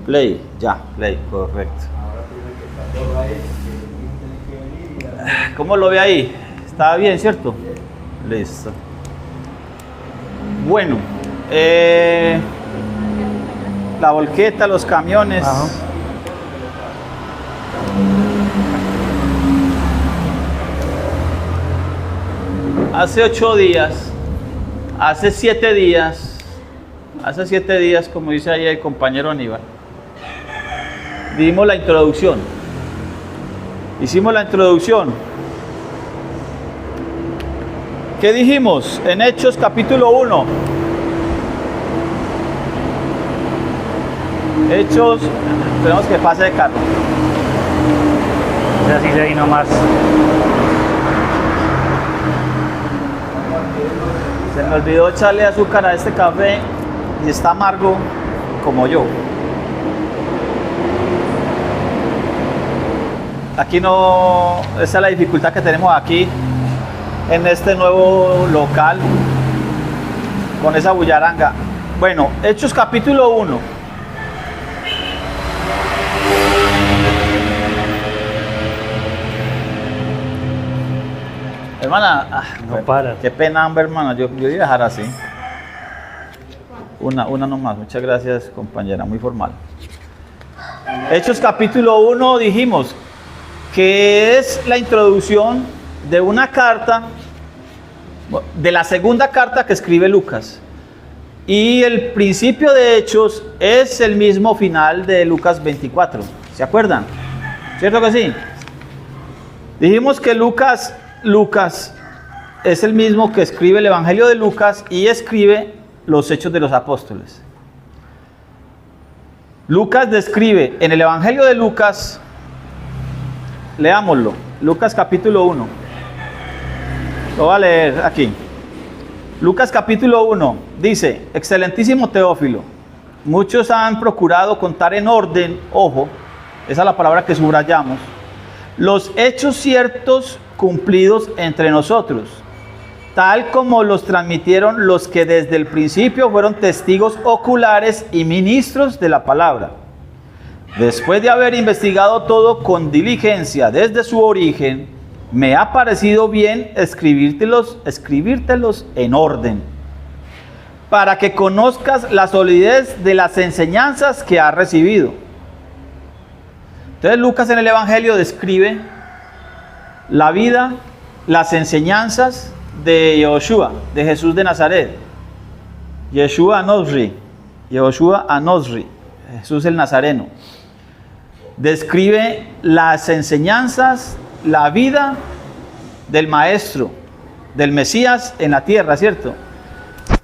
Play, ya, play, correcto. ¿Cómo lo ve ahí? ¿Está bien, cierto? Listo. Bueno, la volqueta, los camiones. Ajá. Hace 8 días, hace 7 días, como dice ahí el compañero Aníbal, dimos la introducción. Hicimos la introducción. ¿Qué dijimos en Hechos capítulo 1? Hechos, tenemos que pase de carro. O sea, así se vino más. Se me olvidó echarle azúcar a este café y está amargo como yo. Aquí no, esa es la dificultad que tenemos aquí en este nuevo local con esa bullaranga. Bueno, Hechos capítulo 1. Hermana, No para. qué pena, Amber, hermana, yo iba a dejar así. Una nomás, muchas gracias, compañera, muy formal. Hechos capítulo 1 dijimos que es la introducción de una carta, de la segunda carta que escribe Lucas. Y el principio de Hechos es el mismo final de Lucas 24. ¿Se acuerdan? ¿Cierto que sí? Dijimos que Lucas es el mismo que escribe el Evangelio de Lucas y escribe los Hechos de los Apóstoles. Lucas describe en el Evangelio de Lucas, leámoslo, Lucas capítulo 1. Lo voy a leer aquí. Lucas capítulo 1 dice: excelentísimo Teófilo, muchos han procurado contar en orden, ojo, esa es la palabra que subrayamos, los hechos ciertos cumplidos entre nosotros, tal como los transmitieron los que desde el principio fueron testigos oculares y ministros de la palabra. Después de haber investigado todo con diligencia desde su origen, me ha parecido bien escribírtelos en orden, para que conozcas la solidez de las enseñanzas que has recibido. Entonces Lucas en el Evangelio describe la vida, las enseñanzas de Yehoshua, de Jesús de Nazaret. Yeshua Anosri, Jesús el Nazareno. Describe las enseñanzas, la vida del Maestro, del Mesías en la tierra, ¿cierto?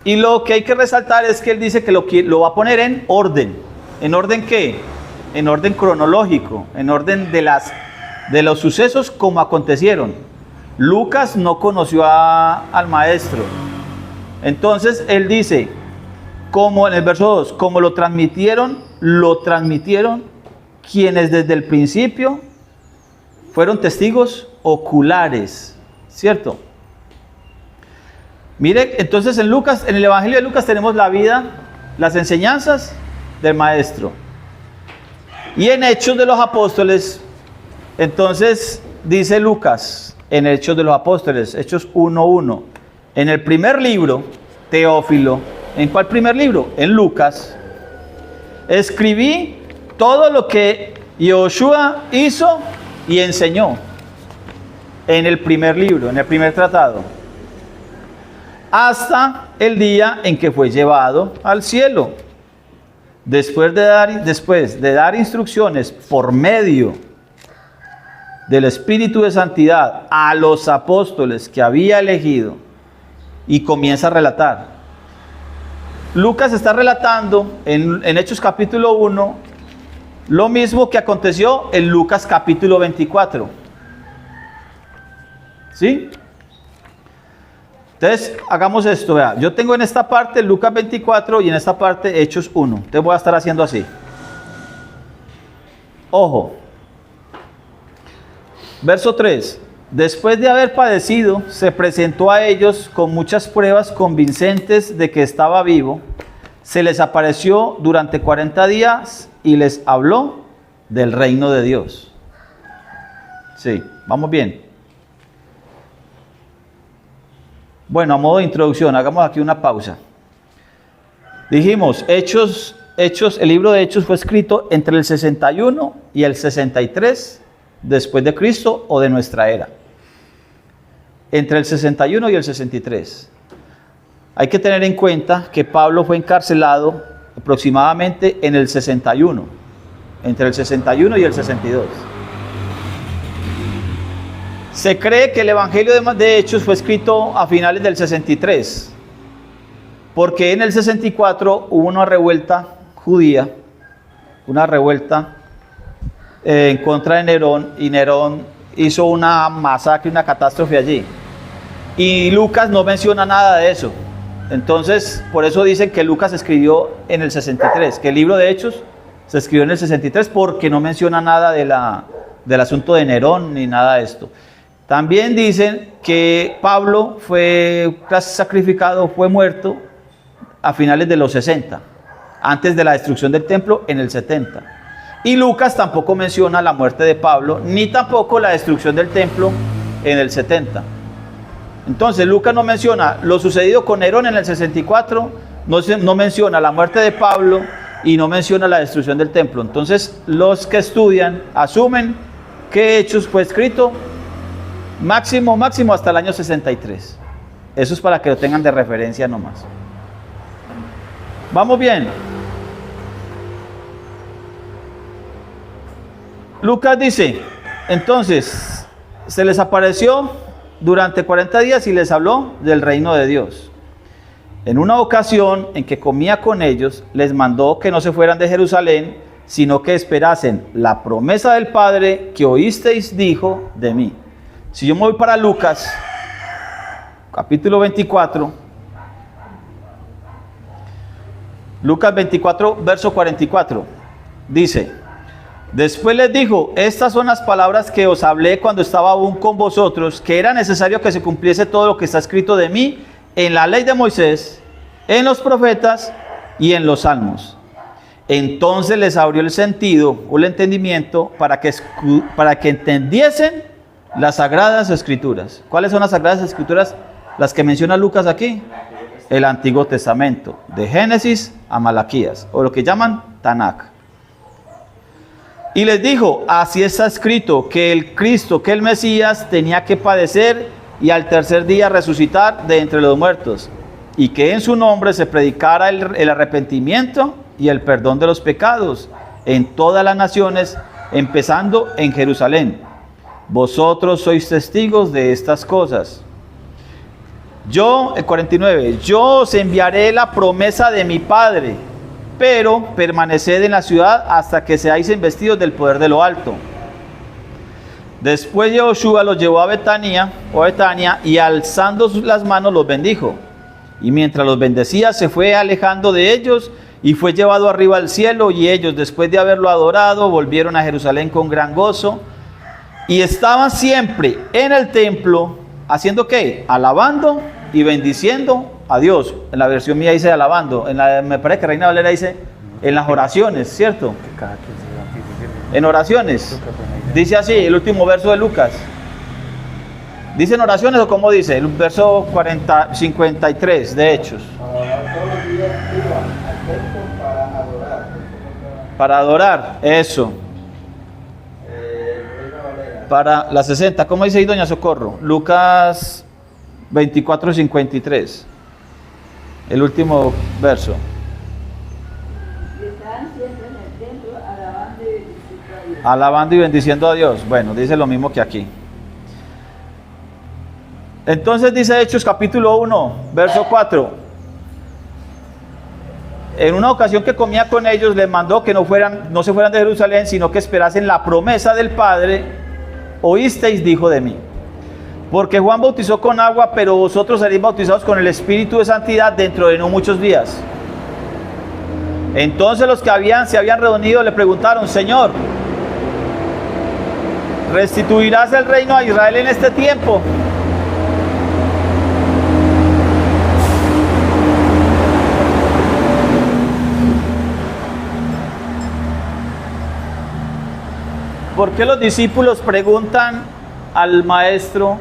Y lo que hay que resaltar es que él dice que lo va a poner en orden. ¿En orden qué? En orden cronológico, en orden de los sucesos como acontecieron. Lucas no conoció al Maestro. Entonces él dice, como en el verso 2, como lo transmitieron quienes desde el principio fueron testigos oculares, ¿cierto? Mire, entonces en Lucas, en el Evangelio de Lucas tenemos la vida, las enseñanzas del Maestro. Y en Hechos de los Apóstoles, entonces dice Lucas, en Hechos de los Apóstoles, Hechos 1:1, en el primer libro, Teófilo, ¿en cuál primer libro? En Lucas, escribí todo lo que Yehoshua hizo y enseñó en el primer libro, en el primer tratado, hasta el día en que fue llevado al cielo, después de dar instrucciones por medio del Espíritu de Santidad a los apóstoles que había elegido, y comienza a relatar. Lucas está relatando en Hechos capítulo 1 lo mismo que aconteció en Lucas capítulo 24. ¿Sí? Entonces, hagamos esto, vea. Yo tengo en esta parte Lucas 24 y en esta parte Hechos 1. Entonces voy a estar haciendo así. Ojo. Verso 3. Después de haber padecido, se presentó a ellos con muchas pruebas convincentes de que estaba vivo. Se les apareció durante 40 días y les habló del reino de Dios. Sí, vamos bien. Bueno, a modo de introducción, hagamos aquí una pausa. Dijimos, Hechos, el libro de Hechos fue escrito entre el 61 y el 63 después de Cristo o de nuestra era. Entre el 61 y el 63. Hay que tener en cuenta que Pablo fue encarcelado aproximadamente en el 61, entre el 61 y el 62. Se cree que el Evangelio de Hechos fue escrito a finales del 63, porque en el 64 hubo una revuelta judía, una revuelta en contra de Nerón, y Nerón hizo una masacre, una catástrofe allí. Y Lucas no menciona nada de eso. Entonces, por eso dicen que Lucas escribió en el 63, que el libro de Hechos se escribió en el 63 porque no menciona nada del asunto de Nerón ni nada de esto. También dicen que Pablo fue sacrificado, fue muerto a finales de los 60, antes de la destrucción del templo en el 70. Y Lucas tampoco menciona la muerte de Pablo, ni tampoco la destrucción del templo en el 70. Entonces Lucas no menciona lo sucedido con Nerón en el 64, no menciona la muerte de Pablo y no menciona la destrucción del templo. Entonces los que estudian asumen que Hechos fue escrito máximo hasta el año 63. Eso es para que lo tengan de referencia nomás. ¿Vamos bien? Lucas dice, entonces, se les apareció durante 40 días y les habló del reino de Dios. En una ocasión en que comía con ellos, les mandó que no se fueran de Jerusalén, sino que esperasen la promesa del Padre que oísteis dijo de mí. Si yo me voy para Lucas, capítulo 24, Lucas 24, verso 44, dice: después les dijo, estas son las palabras que os hablé cuando estaba aún con vosotros, que era necesario que se cumpliese todo lo que está escrito de mí en la ley de Moisés, en los profetas y en los salmos. Entonces les abrió el sentido o el entendimiento para que entendiesen las sagradas escrituras. ¿Cuáles son las sagradas escrituras? Las que menciona Lucas aquí. El Antiguo Testamento, de Génesis a Malaquías, o lo que llaman Tanakh. Y les dijo, así está escrito, que el Cristo, que el Mesías, tenía que padecer y al tercer día resucitar de entre los muertos, y que en su nombre se predicara el arrepentimiento y el perdón de los pecados en todas las naciones, empezando en Jerusalén. Vosotros sois testigos de estas cosas. El 49, yo os enviaré la promesa de mi Padre, pero permaneced en la ciudad hasta que seáis investidos del poder de lo alto. Después Josué los llevó a Betania, y alzando las manos los bendijo. Y mientras los bendecía, se fue alejando de ellos y fue llevado arriba al cielo. Y ellos, después de haberlo adorado, volvieron a Jerusalén con gran gozo. Y estaban siempre en el templo, ¿haciendo qué? Alabando y bendiciendo a Dios. En la versión mía dice alabando, me parece que Reina Valera dice en las oraciones, ¿cierto? En oraciones. Dice así, el último verso de Lucas. ¿Dicen oraciones o cómo dice? El verso 53 de Hechos. Para adorar, eso. Para la 60, ¿cómo dice ahí doña Socorro? Lucas 24:53. El último verso. Y estaban siempre en el templo alabando y bendiciendo a Dios. Alabando y bendiciendo a Dios. Bueno, dice lo mismo que aquí. Entonces dice Hechos capítulo 1, verso 4. En una ocasión que comía con ellos, les mandó que no se fueran de Jerusalén, sino que esperasen la promesa del Padre. Oísteis, dijo de mí. Porque Juan bautizó con agua, pero vosotros seréis bautizados con el Espíritu de Santidad dentro de no muchos días. Entonces los que se habían reunido le preguntaron, Señor, ¿restituirás el reino a Israel en este tiempo? ¿Por qué los discípulos preguntan al maestro?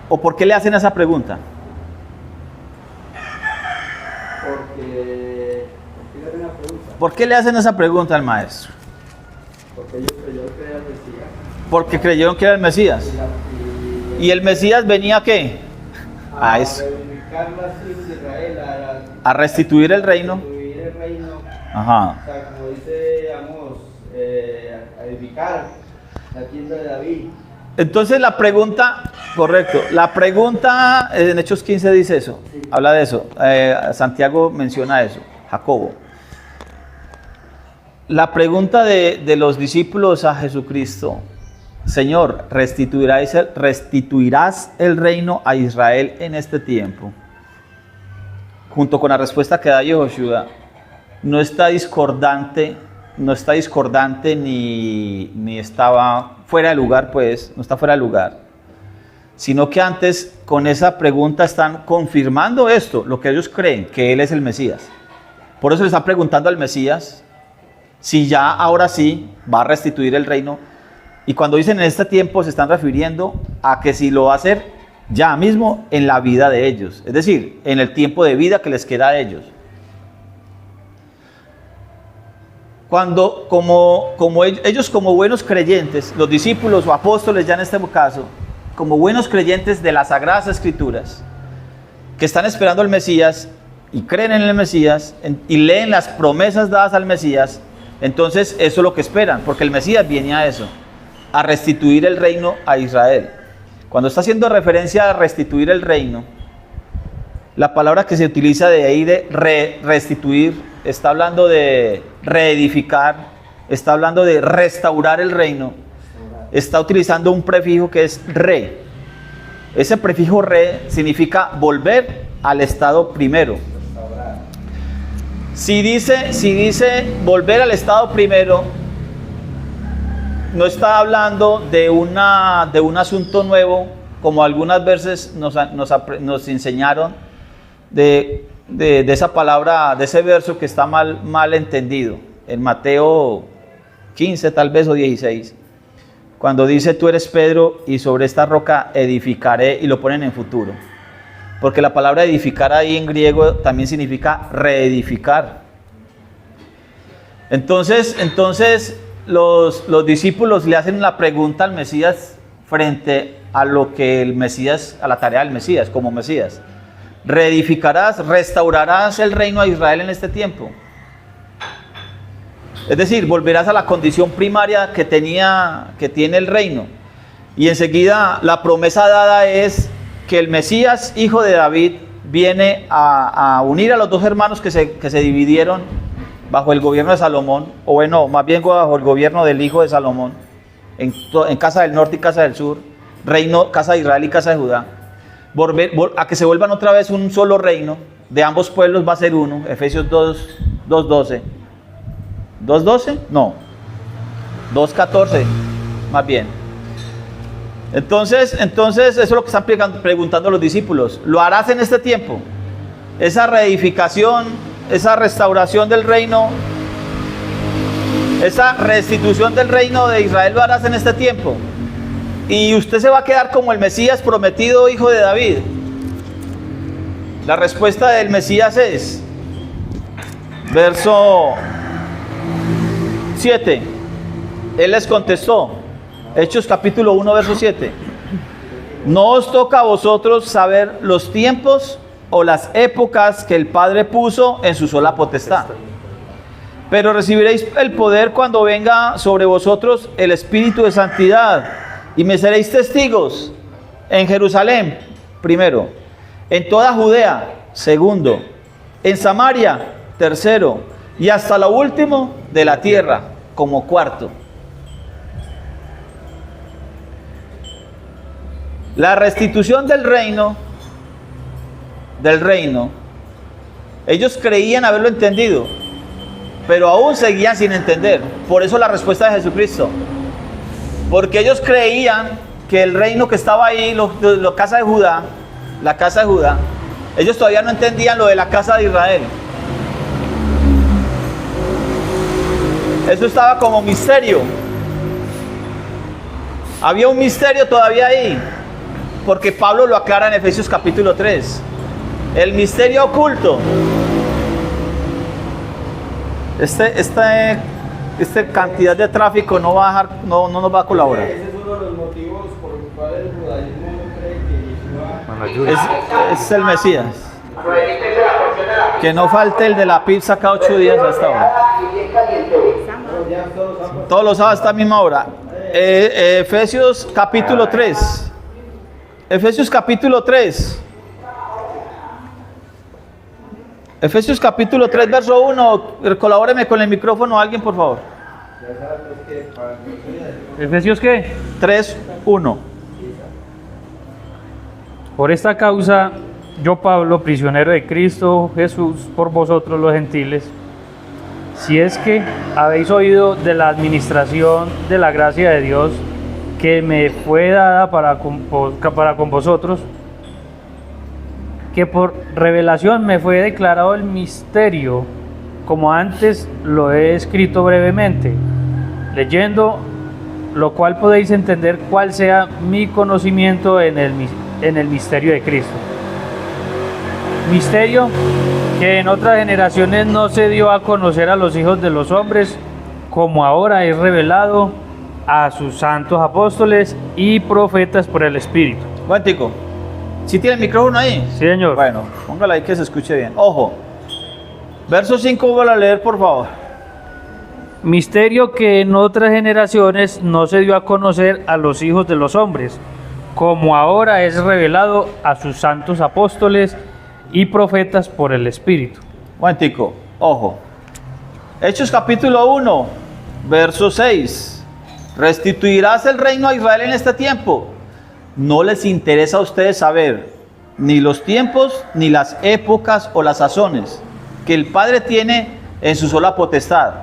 ¿O por qué le hacen esa pregunta? ¿Por qué le hacen esa pregunta al maestro? Porque ellos creyeron que era el Mesías. Porque creyeron que era el Mesías. ¿Y el Mesías venía a qué? A eso. Reivindicar las hijas de Israel, A restituir el reino. restituir el reino. Ajá. O sea, como dice Amós, a edificar la tienda de David. Entonces la pregunta, correcto, la pregunta en Hechos 15 dice eso, habla de eso, Santiago menciona eso, Jacobo. La pregunta de los discípulos a Jesucristo: Señor, ¿restituirás el reino a Israel en este tiempo? Junto con la respuesta que da Yehoshua, no está discordante ni estaba fuera de lugar, pues, no está fuera de lugar, sino que antes con esa pregunta están confirmando esto, lo que ellos creen, que Él es el Mesías. Por eso le están preguntando al Mesías si ya ahora sí va a restituir el reino, y cuando dicen en este tiempo se están refiriendo a que si lo va a hacer ya mismo en la vida de ellos, es decir, en el tiempo de vida que les queda a ellos. Cuando, ellos como buenos creyentes, los discípulos o apóstoles ya en este caso, como buenos creyentes de las Sagradas Escrituras, que están esperando al Mesías y creen en el Mesías y leen las promesas dadas al Mesías, entonces eso es lo que esperan, porque el Mesías viene a eso, a restituir el reino a Israel. Cuando está haciendo referencia a restituir el reino, la palabra que se utiliza de ahí de restituir, está hablando de reedificar, está hablando de restaurar el reino, está utilizando un prefijo que es re. Ese prefijo re significa volver al estado primero. Si dice volver al estado primero, no está hablando de un asunto nuevo, como algunas veces nos enseñaron de esa palabra, de ese verso que está mal entendido, en Mateo 15 tal vez o 16, cuando dice tú eres Pedro y sobre esta roca edificaré, y lo ponen en futuro, porque la palabra edificar ahí en griego también significa reedificar. Entonces los discípulos le hacen la pregunta al Mesías frente a lo que el Mesías, a la tarea del Mesías como Mesías: reedificarás, restaurarás el reino a Israel en este tiempo. Es decir, volverás a la condición primaria que tiene el reino. Y enseguida la promesa dada es que el Mesías, hijo de David, viene a unir a los dos hermanos que se dividieron bajo el gobierno de Salomón, o bueno, más bien bajo el gobierno del hijo de Salomón, en casa del norte y casa del sur, reino, casa de Israel y casa de Judá. A que se vuelvan otra vez un solo reino, de ambos pueblos va a ser uno. Efesios 2:12. ¿2:12? No. 2:14, más bien. Entonces eso es lo que están preguntando los discípulos. ¿Lo harás en este tiempo? Esa reedificación, esa restauración del reino, esa restitución del reino de Israel, ¿lo harás en este tiempo? ¿Y usted se va a quedar como el Mesías prometido, hijo de David? La respuesta del Mesías es, verso 7, Él les contestó, Hechos capítulo 1, verso 7, no os toca a vosotros saber los tiempos o las épocas que el Padre puso en su sola potestad, pero recibiréis el poder cuando venga sobre vosotros el Espíritu de santidad, y me seréis testigos en Jerusalén, primero, en toda Judea, segundo, en Samaria, tercero, y hasta lo último de la tierra, como cuarto. La restitución del reino, ellos creían haberlo entendido, pero aún seguían sin entender. Por eso la respuesta de Jesucristo, porque ellos creían que el reino que estaba ahí, la casa de Judá, ellos todavía no entendían lo de la casa de Israel. Eso estaba como misterio. Había un misterio todavía ahí, porque Pablo lo aclara en Efesios capítulo 3. El misterio oculto. Esta cantidad de tráfico no va a dejar, no nos va a colaborar. Ese es uno de los motivos por los cuales el judaísmo no cree que Yeshua Es el Mesías. Que no falte el de la pizza cada 8 días hasta ahora. Todos los sábados a esta misma hora. Efesios capítulo 3. Efesios capítulo 3. Efesios capítulo 3, verso 1. Colabóreme con el micrófono alguien, por favor. ¿Efesios qué? 3, 1. Por esta causa, yo Pablo, prisionero de Cristo Jesús, por vosotros los gentiles, si es que habéis oído de la administración de la gracia de Dios que me fue dada para con vosotros, que por revelación me fue declarado el misterio, como antes lo he escrito brevemente, leyendo lo cual podéis entender cuál sea mi conocimiento en el misterio de Cristo. Misterio que en otras generaciones no se dio a conocer a los hijos de los hombres, como ahora es revelado a sus santos apóstoles y profetas por el Espíritu. Cuántico. ¿Sí tiene el micrófono ahí? Sí, señor. Bueno, póngala ahí que se escuche bien. Ojo. Verso 5, voy a leer, por favor. Misterio que en otras generaciones no se dio a conocer a los hijos de los hombres, como ahora es revelado a sus santos apóstoles y profetas por el Espíritu. Cuántico. Ojo. Hechos capítulo 1, verso 6. Restituirás el reino a Israel en este tiempo. No les interesa a ustedes saber ni los tiempos, ni las épocas o las sazones que el Padre tiene en su sola potestad.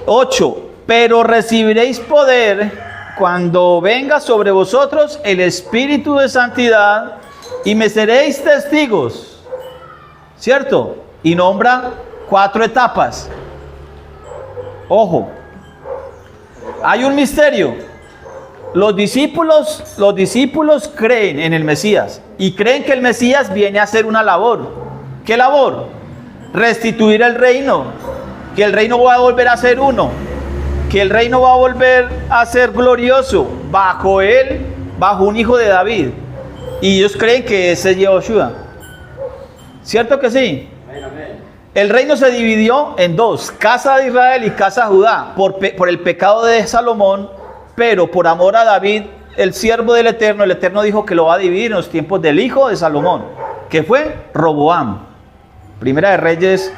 8. Pero recibiréis poder cuando venga sobre vosotros el Espíritu de Santidad y me seréis testigos. ¿Cierto? Y nombra 4 etapas. Ojo. Hay un misterio. Los discípulos creen en el Mesías y creen que el Mesías viene a hacer una labor. ¿Qué labor? Restituir el reino, que el reino va a volver a ser uno, que el reino va a volver a ser glorioso bajo él, bajo un hijo de David. Y ellos creen que ese es Yehoshua. ¿Cierto que sí? El reino se dividió en dos, casa de Israel y casa de Judá, por el pecado de Salomón. Pero por amor a David, el siervo del Eterno, el Eterno dijo que lo va a dividir en los tiempos del hijo de Salomón, que fue Roboam. Primera de Reyes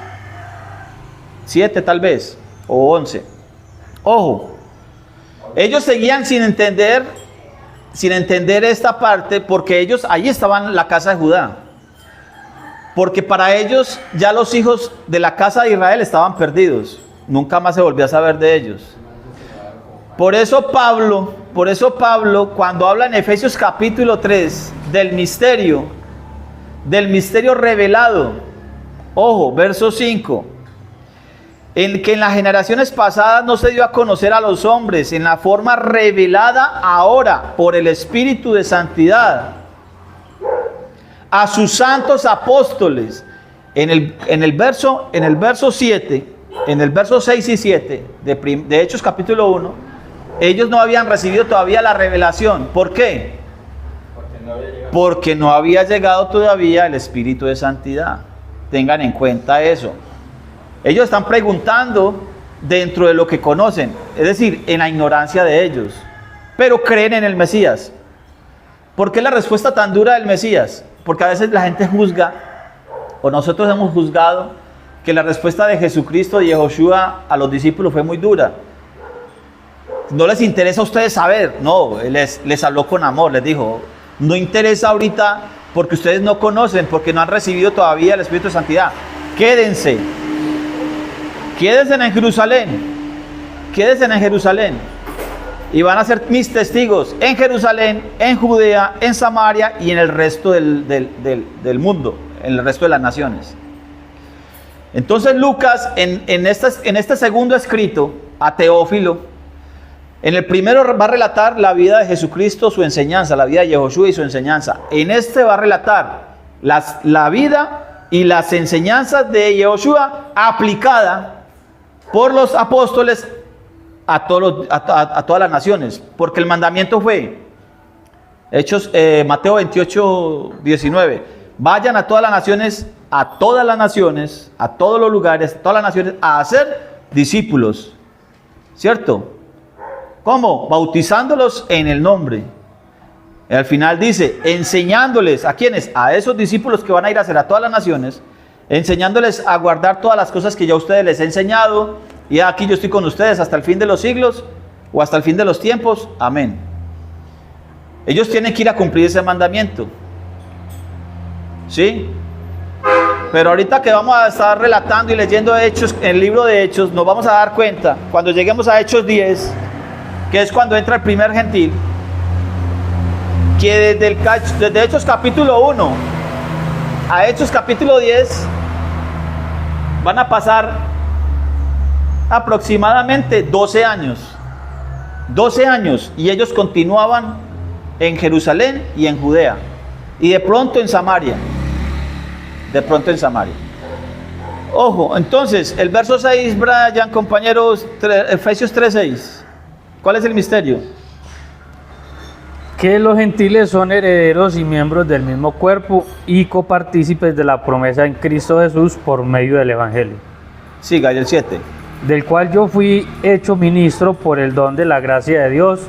7 tal vez, o 11. Ojo, ellos seguían sin entender esta parte, porque ellos, ahí estaban la casa de Judá. Porque para ellos ya los hijos de la casa de Israel estaban perdidos. Nunca más se volvió a saber de ellos. Por eso Pablo, cuando habla en Efesios capítulo 3 del misterio revelado, ojo, verso 5, en que en las generaciones pasadas no se dio a conocer a los hombres en la forma revelada ahora por el Espíritu de Santidad, a sus santos apóstoles, en el verso 7, en el verso 6 y 7 de Hechos capítulo 1, ellos no habían recibido todavía la revelación. ¿Por qué? Porque no había llegado todavía el Espíritu de Santidad. Tengan en cuenta eso. Ellos están preguntando dentro de lo que conocen, es decir, en la ignorancia de ellos, pero creen en el Mesías. ¿Por qué la respuesta tan dura del Mesías? Porque a veces la gente juzga, o nosotros hemos juzgado, que la respuesta de Jesucristo y Yehoshua a los discípulos fue muy dura. No les interesa a ustedes saber. No, les habló con amor, les dijo, no interesa ahorita porque ustedes no conocen, porque no han recibido todavía el Espíritu de Santidad. Quédense en Jerusalén, y van a ser mis testigos en Jerusalén, en Judea, en Samaria y en el resto del mundo, en el resto de las naciones. Entonces Lucas, en este segundo escrito a Teófilo, en el primero va a relatar la vida de Jesucristo, su enseñanza, la vida de Yehoshua y su enseñanza. En este va a relatar la vida y las enseñanzas de Yehoshua aplicada por los apóstoles a todas las naciones. Porque el mandamiento fue, Mateo 28, 19, vayan a todas las naciones, a todos los lugares, a todas las naciones, a hacer discípulos. ¿Cierto? ¿Cómo? Bautizándolos en el nombre. Y al final dice, enseñándoles, ¿a quiénes? A esos discípulos que van a ir a hacer a todas las naciones, enseñándoles a guardar todas las cosas que ya a ustedes les he enseñado, y aquí yo estoy con ustedes hasta el fin de los siglos, o hasta el fin de los tiempos. Amén. Ellos tienen que ir a cumplir ese mandamiento. ¿Sí? Pero ahorita que vamos a estar relatando y leyendo Hechos, el libro de Hechos, nos vamos a dar cuenta, cuando lleguemos a Hechos 10, que es cuando entra el primer gentil, que desde Hechos capítulo 1 a Hechos capítulo 10 van a pasar aproximadamente 12 años. 12 años, y ellos continuaban en Jerusalén y en Judea, y de pronto en Samaria. Ojo, entonces, el verso 6, Brian, compañeros, Efesios 3:6. ¿Cuál es el misterio? Que los gentiles son herederos y miembros del mismo cuerpo y copartícipes de la promesa en Cristo Jesús por medio del Evangelio. Siga, y el 7. Del cual yo fui hecho ministro por el don de la gracia de Dios,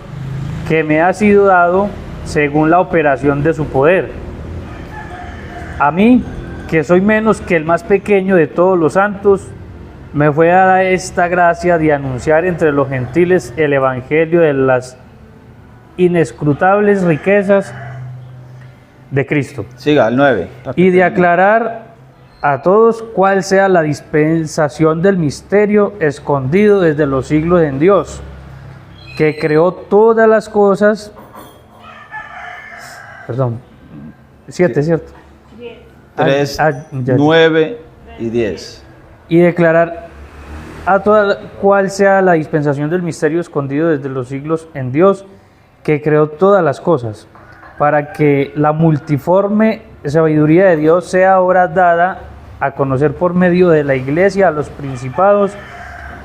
que me ha sido dado según la operación de su poder. A mí, que soy menos que el más pequeño de todos los santos, me fue dada esta gracia de anunciar entre los gentiles el evangelio de las inescrutables riquezas de Cristo. Siga, el 9. Y de aclarar a todos cuál sea la dispensación del misterio escondido desde los siglos en Dios, que creó todas las cosas. 7, ¿cierto? 3, 9 y 10. Y declarar a toda cuál sea la dispensación del misterio escondido desde los siglos en Dios, que creó todas las cosas, para que la multiforme sabiduría de Dios sea ahora dada a conocer por medio de la iglesia a los principados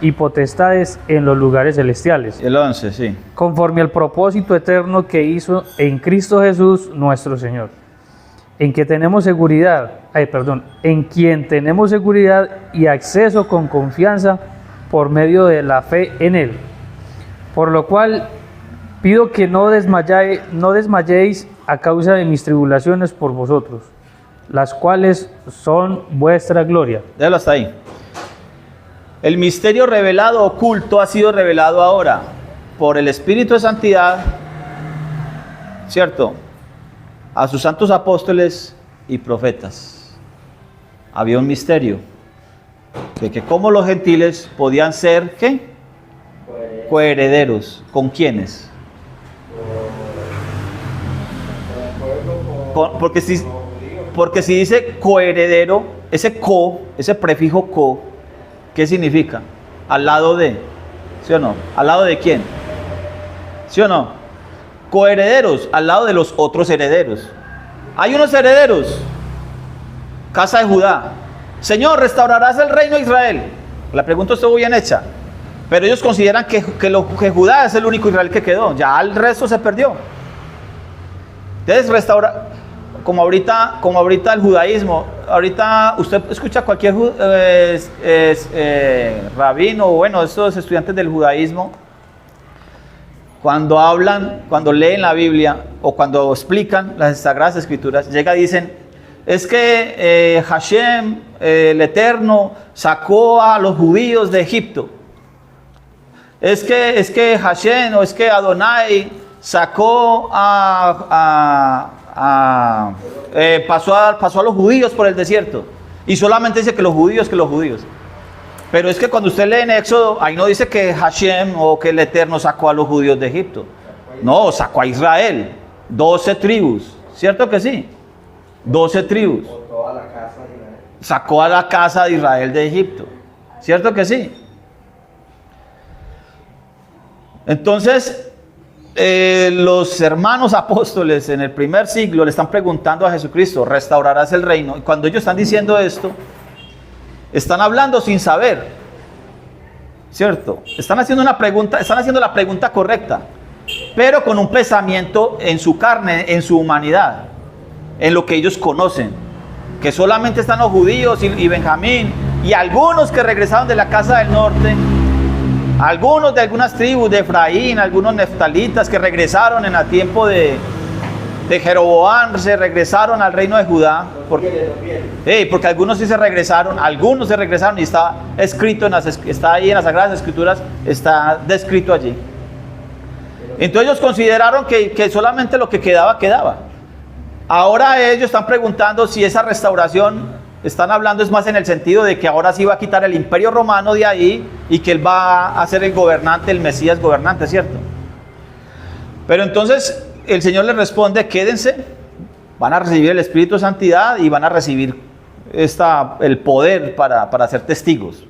y potestades en los lugares celestiales. El 11, sí. Conforme al propósito eterno que hizo en Cristo Jesús nuestro Señor, en quien tenemos seguridad y acceso con confianza por medio de la fe en Él. Por lo cual pido que no desmayéis a causa de mis tribulaciones por vosotros, las cuales son vuestra gloria. Déjalo hasta ahí. El misterio revelado, oculto, ha sido revelado ahora por el Espíritu de Santidad, ¿cierto?, a sus santos apóstoles y profetas. Había un misterio de que cómo los gentiles podían ser, ¿qué? Coherederos. ¿Con quiénes? Porque si dice coheredero, ese prefijo co, ¿qué significa? Al lado de, ¿sí o no? ¿Al lado de quién? ¿Sí o no? Coherederos, al lado de los otros herederos. Hay unos herederos, casa de Judá. Señor, ¿restaurarás el reino de Israel? La pregunta estuvo bien hecha. Pero ellos consideran que Judá es el único Israel que quedó. Ya el resto se perdió. Entonces restaura, como ahorita el judaísmo. Ahorita usted escucha a cualquier rabino, o bueno, estos estudiantes del judaísmo, cuando hablan, cuando leen la Biblia o cuando explican las Sagradas Escrituras, llega y dicen, es que Hashem, el Eterno, sacó a los judíos de Egipto. Es que Hashem, o es que Adonai sacó pasó a los judíos por el desierto. Y solamente dice que los judíos. Pero es que cuando usted lee en Éxodo, ahí no dice que Hashem o que el Eterno sacó a los judíos de Egipto. No, sacó a Israel, 12 tribus. ¿Cierto que sí? 12 tribus. O toda la casa de Israel. sacó a la casa de Israel de Egipto. ¿Cierto que sí? Entonces, los hermanos apóstoles en el primer siglo le están preguntando a Jesucristo, ¿restaurarás el reino? Y cuando ellos están diciendo esto, están hablando sin saber, ¿cierto? Están haciendo una pregunta, están haciendo la pregunta correcta, pero con un pensamiento en su carne, en su humanidad, en lo que ellos conocen, que solamente están los judíos y Benjamín, y algunos que regresaron de la casa del norte, algunos de algunas tribus de Efraín, algunos neftalitas que regresaron en el tiempo de Jeroboam, se regresaron al reino de Judá, porque algunos sí se regresaron, y está escrito, está ahí en las Sagradas Escrituras, está descrito allí. Entonces ellos consideraron que solamente lo que quedaba. Ahora ellos están preguntando si esa restauración, están hablando es más en el sentido de que ahora sí va a quitar el imperio romano de ahí y que él va a ser el gobernante, el Mesías gobernante, ¿cierto? Pero entonces el Señor les responde, quédense, van a recibir el Espíritu de Santidad y van a recibir el poder para ser testigos.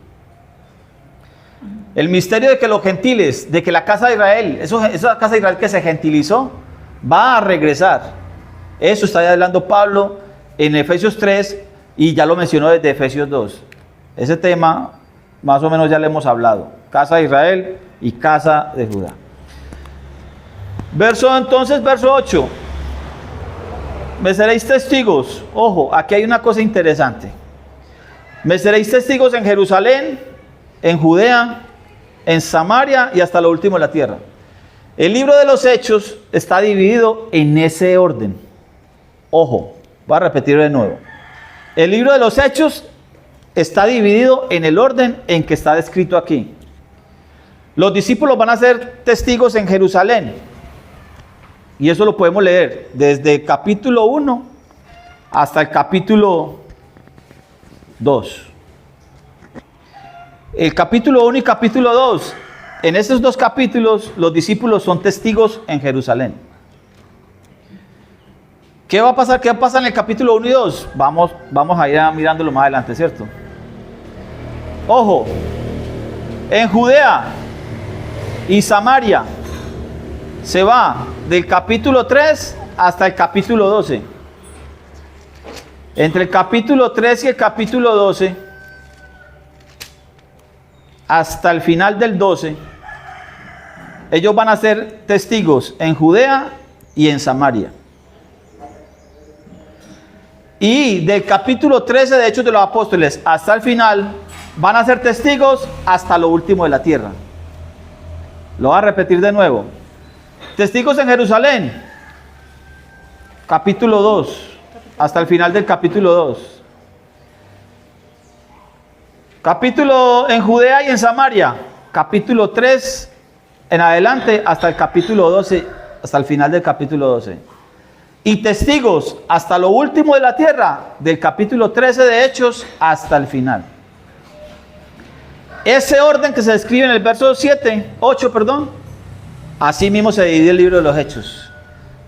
El misterio de que los gentiles, de que la casa de Israel, esa casa de Israel que se gentilizó, va a regresar. Eso está hablando Pablo en Efesios 3 y ya lo mencionó desde Efesios 2. Ese tema más o menos ya le hemos hablado. Casa de Israel y casa de Judá. Verso 8. Me seréis testigos. Ojo, aquí hay una cosa interesante. Me seréis testigos en Jerusalén, en Judea, en Samaria y hasta lo último de la tierra. El libro de los Hechos está dividido en ese orden. Ojo, voy a repetirlo de nuevo. El libro de los Hechos está dividido en el orden en que está descrito aquí. Los discípulos van a ser testigos en Jerusalén. Y eso lo podemos leer desde el capítulo 1 hasta el capítulo 2. El capítulo 1 y capítulo 2, en esos dos capítulos los discípulos son testigos en Jerusalén. ¿Qué va a pasar? ¿Qué pasa en el capítulo 1 y 2? Vamos a ir mirándolo más adelante, ¿cierto? Ojo, en Judea y Samaria se va del capítulo 3 hasta el capítulo 12. Entre el capítulo 3 y el capítulo 12, hasta el final del 12, ellos van a ser testigos en Judea y en Samaria. Y del capítulo 13 de Hechos de los Apóstoles hasta el final, van a ser testigos hasta lo último de la tierra. Lo voy a repetir de nuevo. Testigos en Jerusalén, capítulo 2, hasta el final del capítulo 2. Capítulo en Judea y en Samaria, capítulo 3 en adelante hasta el capítulo 12, hasta el final del capítulo 12. Y testigos hasta lo último de la tierra, del capítulo 13 de Hechos hasta el final. Ese orden que se describe en el verso 8, así mismo se divide el libro de los Hechos,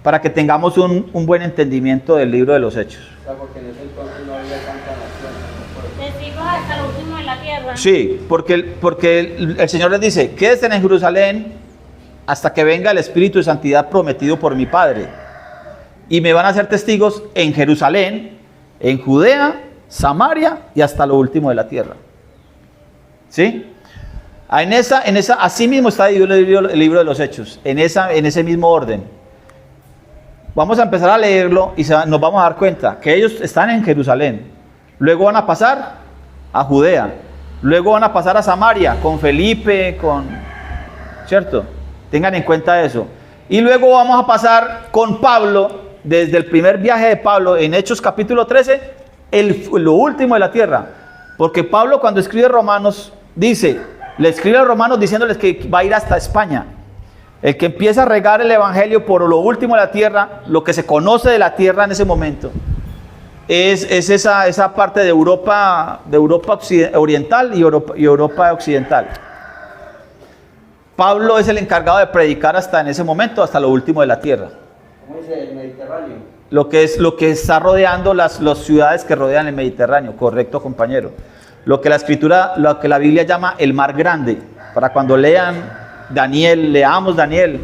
para que tengamos un buen entendimiento del libro de los Hechos. Porque en ese entonces no había tanta nación. Testigos hasta lo último de la tierra. Sí, porque el Señor les dice, quédense en Jerusalén hasta que venga el Espíritu de Santidad prometido por mi Padre. Y me van a hacer testigos en Jerusalén, en Judea, Samaria y hasta lo último de la tierra. ¿Sí? Así mismo está dividido el libro de los Hechos, en ese mismo orden. Vamos a empezar a leerlo y nos vamos a dar cuenta que ellos están en Jerusalén. Luego van a pasar a Judea. Luego van a pasar a Samaria con Felipe, ¿cierto? Tengan en cuenta eso. Y luego vamos a pasar con Pablo, desde el primer viaje de Pablo en Hechos capítulo 13, lo último de la tierra. Porque Pablo cuando escribe Romanos, le escribe a los romanos diciéndoles que va a ir hasta España. El que empieza a regar el evangelio por lo último de la tierra, lo que se conoce de la tierra en ese momento, es esa parte de Europa oriental y Europa occidental. Pablo es el encargado de predicar hasta en ese momento, hasta lo último de la tierra. ¿Cómo dice el Mediterráneo? lo que está rodeando las ciudades que rodean el Mediterráneo. Correcto, compañero. Lo que la Biblia llama el mar grande. Para cuando lean Daniel, leamos Daniel.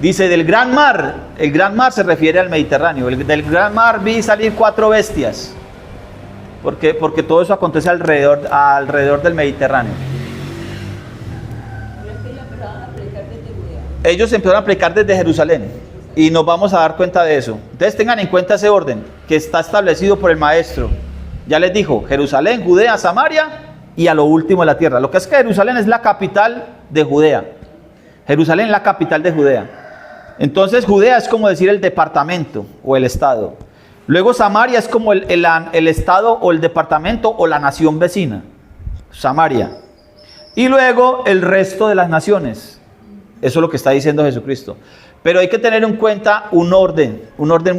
Dice del gran mar. El gran mar se refiere al Mediterráneo. Del gran mar vi salir 4 bestias. Porque todo eso acontece alrededor del Mediterráneo. Ellos empezaron a predicar desde Jerusalén. Y nos vamos a dar cuenta de eso. Entonces tengan en cuenta ese orden que está establecido por el maestro. Ya les dijo, Jerusalén, Judea, Samaria y a lo último la tierra. Lo que es que Jerusalén es la capital de Judea. Jerusalén es la capital de Judea. Entonces Judea es como decir el departamento o el estado. Luego Samaria es como el estado o el departamento o la nación vecina. Samaria. Y luego el resto de las naciones. Eso es lo que está diciendo Jesucristo. Pero hay que tener en cuenta un orden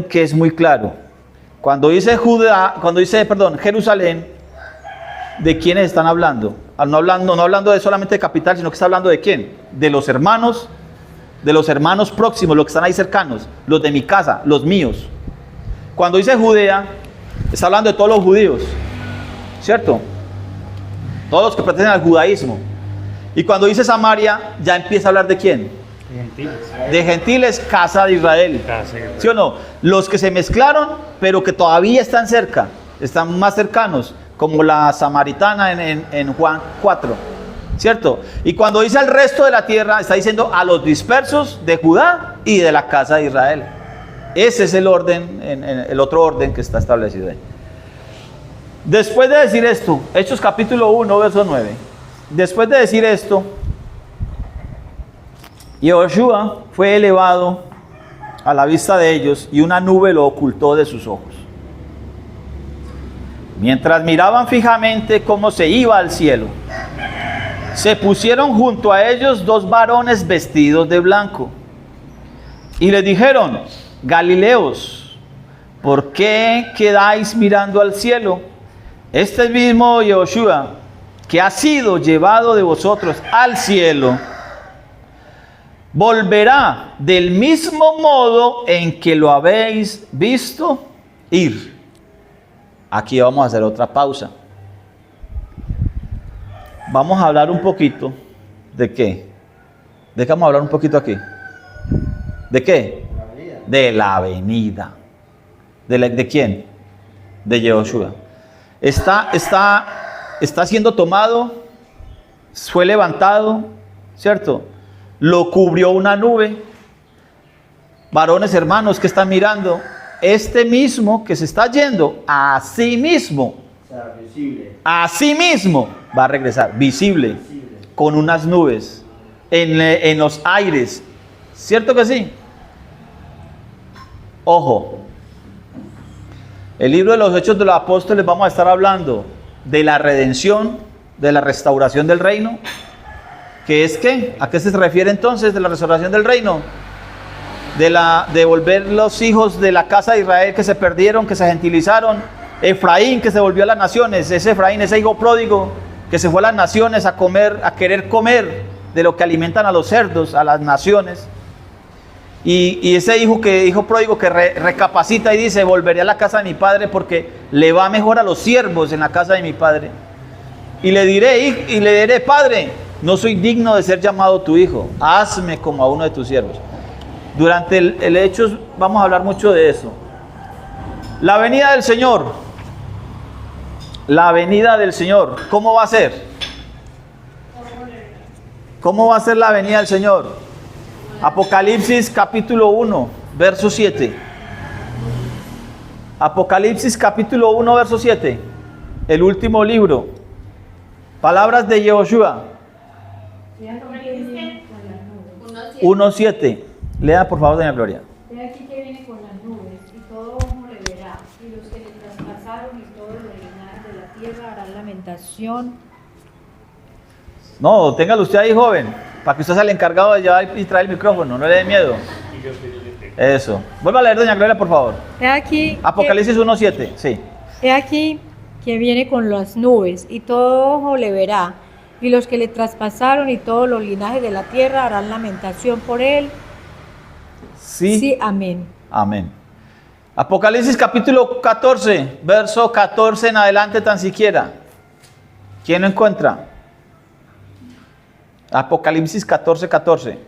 que es muy claro. Cuando dice Jerusalén, ¿de quiénes están hablando? No hablando de solamente de capital, sino que está hablando de quién? De los hermanos próximos, los que están ahí cercanos, los de mi casa, los míos. Cuando dice Judea, está hablando de todos los judíos, ¿cierto? Todos los que pertenecen al judaísmo. Y cuando dice Samaria, ya empieza a hablar de quién? De gentiles, casa de Israel. ¿Sí o no? Los que se mezclaron, pero que todavía están cerca, están más cercanos, como la samaritana en Juan 4, ¿cierto? Y cuando dice al resto de la tierra, está diciendo a los dispersos de Judá y de la casa de Israel. Ese es el orden, el otro orden que está establecido ahí. Después de decir esto, Hechos capítulo 1, verso 9. Después de decir esto, Yehoshua fue elevado a la vista de ellos y una nube lo ocultó de sus ojos. Mientras miraban fijamente cómo se iba al cielo, se pusieron junto a ellos 2 varones vestidos de blanco y les dijeron: Galileos, ¿por qué quedáis mirando al cielo? Este mismo Yehoshua, que ha sido llevado de vosotros al cielo, volverá del mismo modo en que lo habéis visto ir. Aquí vamos a hacer otra pausa. Vamos a hablar un poquito de qué. ¿De qué vamos a hablar un poquito aquí? ¿De qué? De la venida. ¿De quién? De Yehoshua. Está siendo tomado, fue levantado, ¿cierto? Lo cubrió una nube. Varones hermanos que están mirando, este mismo que se está yendo, a sí mismo, a sí mismo va a regresar, visible, con unas nubes, en los aires. ¿Cierto que sí? Ojo, el libro de los Hechos de los Apóstoles vamos a estar hablando de la redención, de la restauración del reino. ¿Qué es qué? ¿A qué se refiere entonces de la restauración del reino? De volver los hijos de la casa de Israel que se perdieron, que se gentilizaron. Efraín que se volvió a las naciones. Ese Efraín, ese hijo pródigo que se fue a las naciones a comer, a querer comer de lo que alimentan a los cerdos, a las naciones. Y ese hijo pródigo que recapacita y dice: volveré a la casa de mi padre porque le va mejor a los siervos en la casa de mi padre. Y le diré: Padre, no soy digno de ser llamado tu hijo, hazme como a uno de tus siervos. Durante el Hechos vamos a hablar mucho de eso. La venida del Señor. La venida del Señor. ¿Cómo va a ser? ¿Cómo va a ser la venida del Señor? Apocalipsis capítulo 1, verso 7. Apocalipsis capítulo 1, verso 7. El último libro. Palabras de Yehoshua. 1:7. Lea por favor, doña Gloria. He aquí que viene con las nubes, y todo ojo le verá, y los que le traspasaron y todos los linajes de la tierra harán lamentación. No, téngalo usted ahí, joven, para que usted sea el encargado de llevar y traer el micrófono, no le dé miedo. Eso. Vuelva a leer, doña Gloria, por favor. He aquí Apocalipsis 1:7, sí. He aquí que viene con las nubes, y todo ojo le verá, y los que le traspasaron y todos los linajes de la tierra harán lamentación por él. Sí. Sí, amén. Amén. Apocalipsis capítulo 14, verso 14 en adelante tan siquiera. ¿Quién lo encuentra? Apocalipsis 14, 14.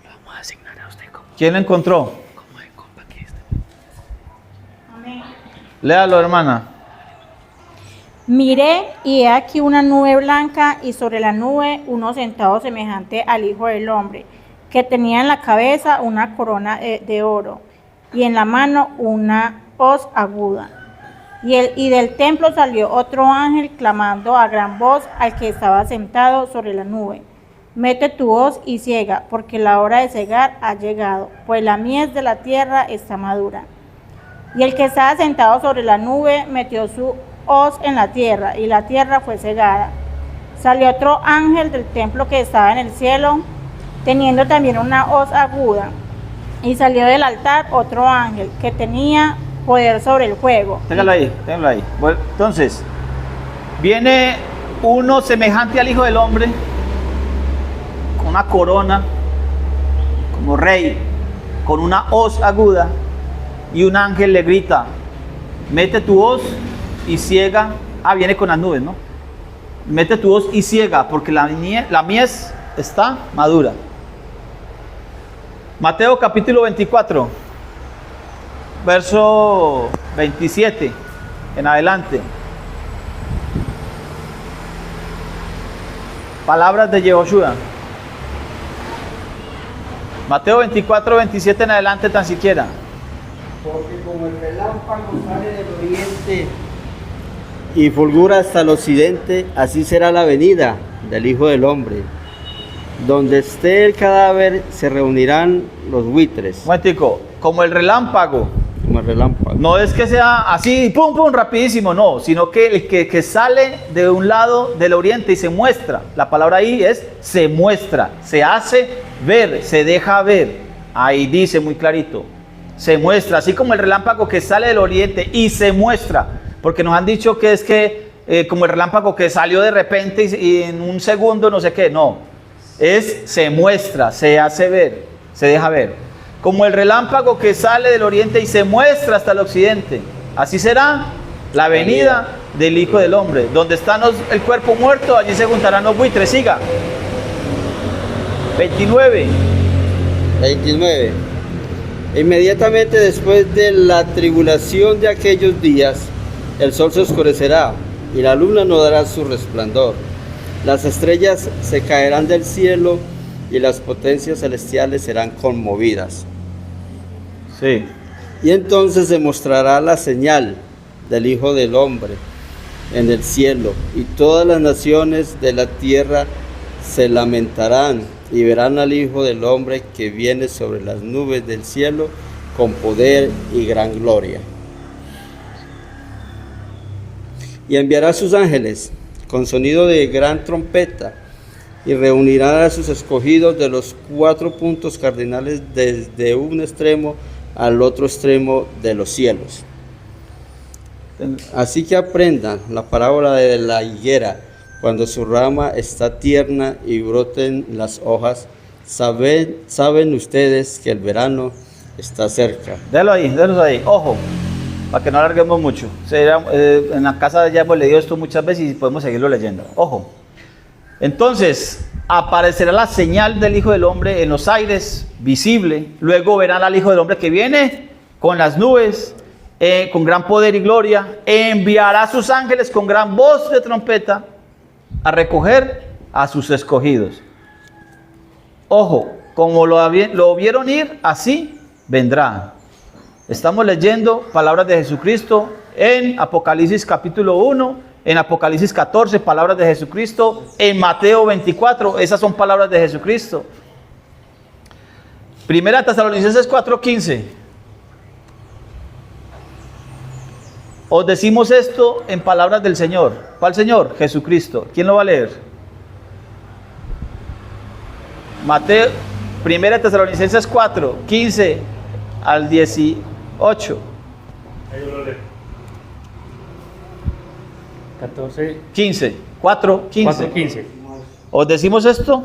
Vamos a asignar a usted como ¿Quién lo encontró? de compa que está. Amén. Léalo, hermana. Miré y he aquí una nube blanca y sobre la nube uno sentado semejante al Hijo del Hombre, que tenía en la cabeza una corona de oro y en la mano una hoz aguda. Y del templo salió otro ángel clamando a gran voz al que estaba sentado sobre la nube: mete tu hoz y ciega, porque la hora de cegar ha llegado, pues la mies de la tierra está madura. Y el que estaba sentado sobre la nube metió su hoz en la tierra, y la tierra fue cegada. Salió otro ángel del templo que estaba en el cielo, teniendo también una hoz aguda. Y salió del altar otro ángel que tenía poder sobre el fuego. Téngalo ahí, téngalo ahí. Bueno, entonces, viene uno semejante al Hijo del Hombre, con una corona, como rey, con una hoz aguda, y un ángel le grita: mete tu hoz y ciega. Viene con las nubes, ¿no? Mete tu hoz y ciega, porque la mies está madura. Mateo capítulo 24, verso 27 en adelante. Palabras de Yehoshua. Mateo 24, 27 en adelante tan siquiera. Porque como el relámpago sale del oriente y fulgura hasta el occidente, así será la venida del Hijo del Hombre. Donde esté el cadáver se reunirán los buitres. Un momentico, como el relámpago. Como el relámpago. No es que sea así, pum, pum, rapidísimo, no, sino que el que sale de un lado del oriente y se muestra. La palabra ahí es se muestra, se hace ver, se deja ver. Ahí dice muy clarito, se muestra, así como el relámpago que sale del oriente y se muestra. Porque nos han dicho que es que como el relámpago que salió de repente y en un segundo no sé qué, no. Se muestra, se hace ver, se deja ver. Como el relámpago que sale del oriente y se muestra hasta el occidente. Así será la venida del Hijo del Hombre. Donde está el cuerpo muerto, allí se juntarán los buitres. Siga. 29. Inmediatamente después de la tribulación de aquellos días, el sol se oscurecerá y la luna no dará su resplandor. Las estrellas se caerán del cielo y las potencias celestiales serán conmovidas. Sí. Y entonces se mostrará la señal del Hijo del Hombre en el cielo, y todas las naciones de la tierra se lamentarán y verán al Hijo del Hombre que viene sobre las nubes del cielo con poder y gran gloria. Y enviará a sus ángeles con sonido de gran trompeta, y reunirán a sus escogidos de los 4 puntos cardinales desde un extremo al otro extremo de los cielos. Así que aprendan la parábola de la higuera. Cuando su rama está tierna y broten las hojas, saben ustedes que el verano está cerca. Déjalo ahí, ojo, para que no alarguemos mucho. En la casa ya hemos leído esto muchas veces y podemos seguirlo leyendo. Ojo. Entonces, aparecerá la señal del Hijo del Hombre en los aires, visible. Luego verán al Hijo del Hombre que viene con las nubes, con gran poder y gloria. Enviará a sus ángeles con gran voz de trompeta a recoger a sus escogidos. Ojo, como lo vieron ir, así vendrá. Estamos leyendo palabras de Jesucristo en Apocalipsis capítulo 1, en Apocalipsis 14, palabras de Jesucristo, en Mateo 24, esas son palabras de Jesucristo. Primera Tesalonicenses 4:15. Os decimos esto en palabras del Señor. ¿Cuál Señor? Jesucristo. ¿Quién lo va a leer? Mateo, Primera Tesalonicenses 4:15 al 18. 14, 15, 4:15. 4:15. ¿Os decimos esto?